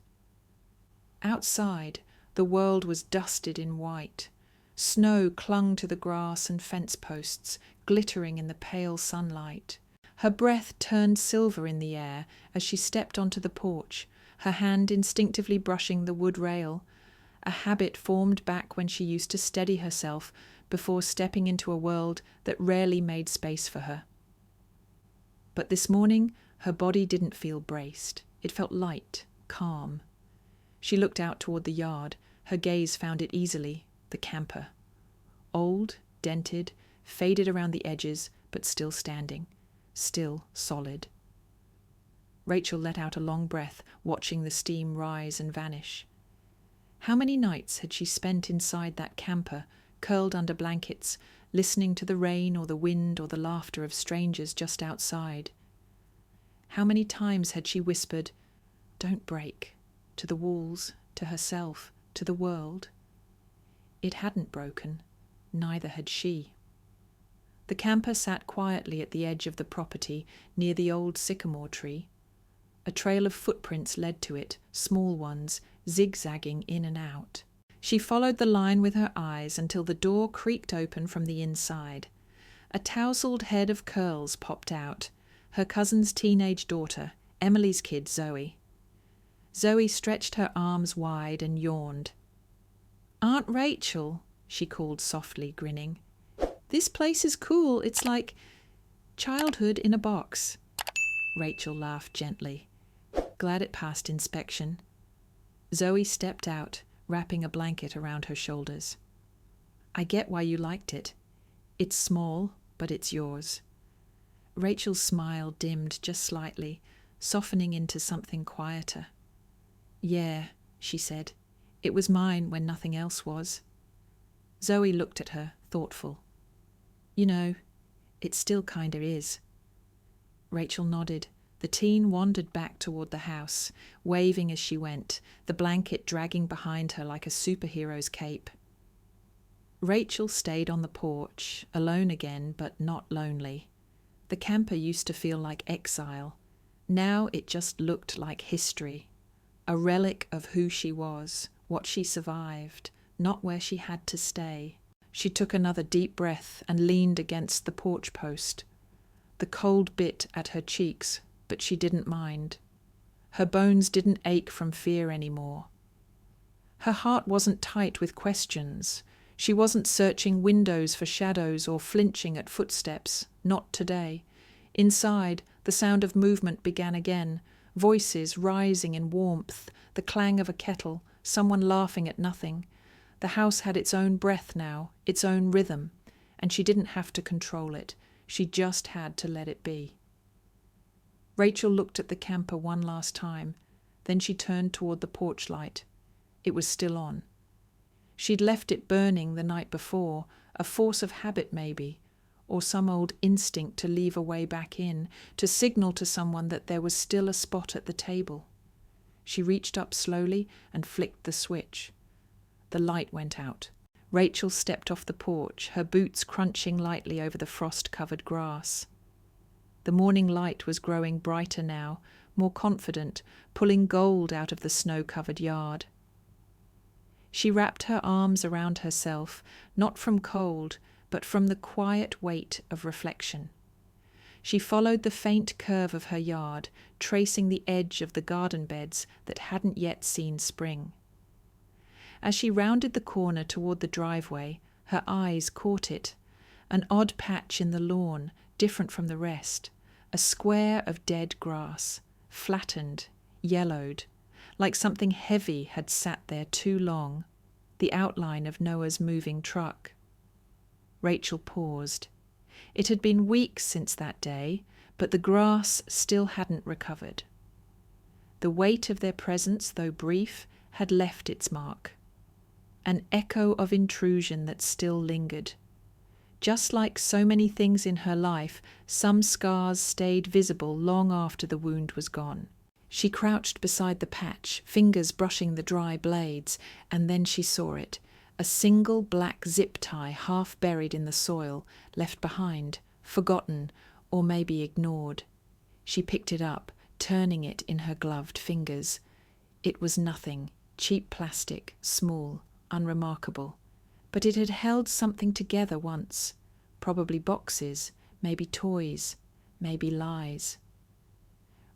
Outside, the world was dusted in white. Snow clung to the grass and fence posts, glittering in the pale sunlight. Her breath turned silver in the air as she stepped onto the porch, her hand instinctively brushing the wood rail, a habit formed back when she used to steady herself before stepping into a world that rarely made space for her. But this morning, her body didn't feel braced. It felt light, calm. She looked out toward the yard. Her gaze found it easily, the camper. Old, dented, faded around the edges, but still standing, still solid. Rachel let out a long breath, watching the steam rise and vanish. How many nights had she spent inside that camper, curled under blankets, listening to the rain or the wind or the laughter of strangers just outside? How many times had she whispered, "Don't break," to the walls, to herself, to the world? It hadn't broken, neither had she. The camper sat quietly at the edge of the property near the old sycamore tree. A trail of footprints led to it, small ones, zigzagging in and out. She followed the line with her eyes until the door creaked open from the inside. A tousled head of curls popped out, her cousin's teenage daughter, Emily's kid Zoe. Zoe stretched her arms wide and yawned. "Aunt Rachel," she called softly, grinning. "This place is cool. It's like childhood in a box." Rachel laughed gently. Glad it passed inspection. Zoe stepped out, wrapping a blanket around her shoulders. "I get why you liked it. It's small, but it's yours." Rachel's smile dimmed just slightly, softening into something quieter. "Yeah," she said. "It was mine when nothing else was." Zoe looked at her, thoughtful. "You know, it still kinda is." Rachel nodded. The teen wandered back toward the house, waving as she went, the blanket dragging behind her like a superhero's cape. Rachel stayed on the porch, alone again, but not lonely. The camper used to feel like exile. Now it just looked like history, a relic of who she was, what she survived, not where she had to stay. She took another deep breath and leaned against the porch post. The cold bit at her cheeks, but she didn't mind. Her bones didn't ache from fear anymore. Her heart wasn't tight with questions. She wasn't searching windows for shadows or flinching at footsteps, not today. Inside, the sound of movement began again, voices rising in warmth, the clang of a kettle, someone laughing at nothing. The house had its own breath now, its own rhythm, and she didn't have to control it. She just had to let it be. Rachel looked at the camper one last time, then she turned toward the porch light. It was still on. She'd left it burning the night before, a force of habit maybe, or some old instinct to leave a way back in, to signal to someone that there was still a spot at the table. She reached up slowly and flicked the switch. The light went out. Rachel stepped off the porch, her boots crunching lightly over the frost-covered grass. The morning light was growing brighter now, more confident, pulling gold out of the snow-covered yard. She wrapped her arms around herself, not from cold, but from the quiet weight of reflection. She followed the faint curve of her yard, tracing the edge of the garden beds that hadn't yet seen spring. As she rounded the corner toward the driveway, her eyes caught it, an odd patch in the lawn, different from the rest, a square of dead grass, flattened, yellowed, like something heavy had sat there too long, the outline of Noah's moving truck. Rachel paused. It had been weeks since that day, but the grass still hadn't recovered. The weight of their presence, though brief, had left its mark. An echo of intrusion that still lingered. Just like so many things in her life, some scars stayed visible long after the wound was gone. She crouched beside the patch, fingers brushing the dry blades, and then she saw it, a single black zip tie half buried in the soil, left behind, forgotten, or maybe ignored. She picked it up, turning it in her gloved fingers. It was nothing, cheap plastic, small, unremarkable. But it had held something together once, probably boxes, maybe toys, maybe lies.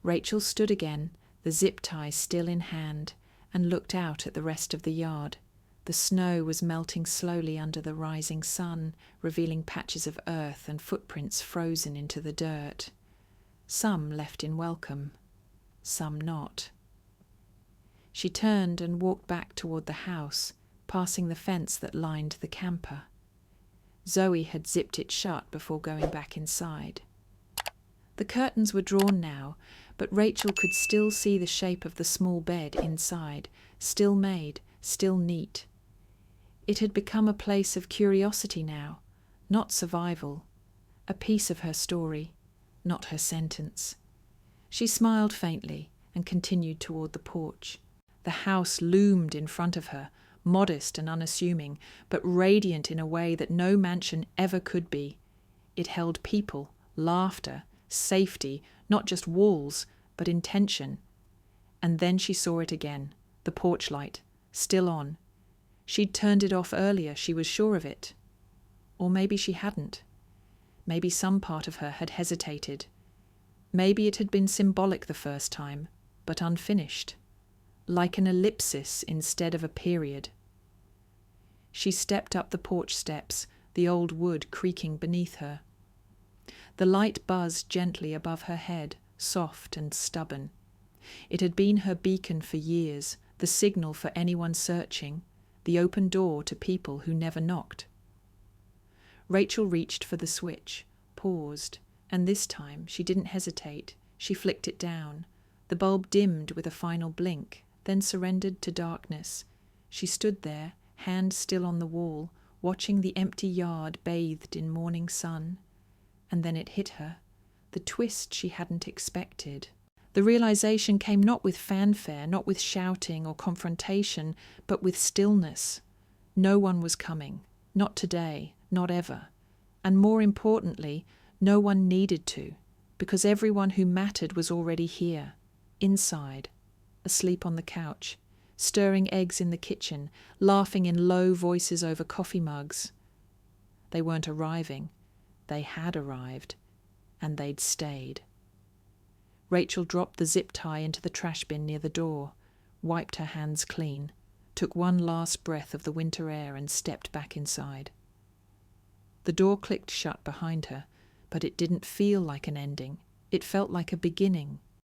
Rachel stood again, the zip tie still in hand, and looked out at the rest of the yard. The snow was melting slowly under the rising sun, revealing patches of earth and footprints frozen into the dirt. Some left in welcome, some not. She turned and walked back toward the house, passing the fence that lined the camper. Zoe had zipped it shut before going back inside. The curtains were drawn now, but Rachel could still see the shape of the small bed inside, still made, still neat. It had become a place of curiosity now, not survival, a piece of her story, not her sentence. She smiled faintly and continued toward the porch. The house loomed in front of her, modest and unassuming, but radiant in a way that no mansion ever could be. It held people, laughter, safety, not just walls, but intention. And then she saw it again, the porch light, still on. She'd turned it off earlier, she was sure of it. Or maybe she hadn't. Maybe some part of her had hesitated. Maybe it had been symbolic the first time, but unfinished. Like an ellipsis instead of a period. She stepped up the porch steps, the old wood creaking beneath her. The light buzzed gently above her head, soft and stubborn. It had been her beacon for years, the signal for anyone searching, the open door to people who never knocked. Rachel reached for the switch, paused, and this time she didn't hesitate. She flicked it down. The bulb dimmed with a final blink, then surrendered to darkness. She stood there, hand still on the wall, watching the empty yard bathed in morning sun. And then it hit her, the twist she hadn't expected. The realization came not with fanfare, not with shouting or confrontation, but with stillness. No one was coming, not today, not ever. And more importantly, no one needed to, because everyone who mattered was already here, inside, asleep on the couch, stirring eggs in the kitchen, laughing in low voices over coffee mugs. They weren't arriving. They had arrived, and they'd stayed. Rachel dropped the zip tie into the trash bin near the door, wiped her hands clean, took one last breath of the winter air and stepped back inside. The door clicked shut behind her, but it didn't feel like an ending. It felt like a beginning,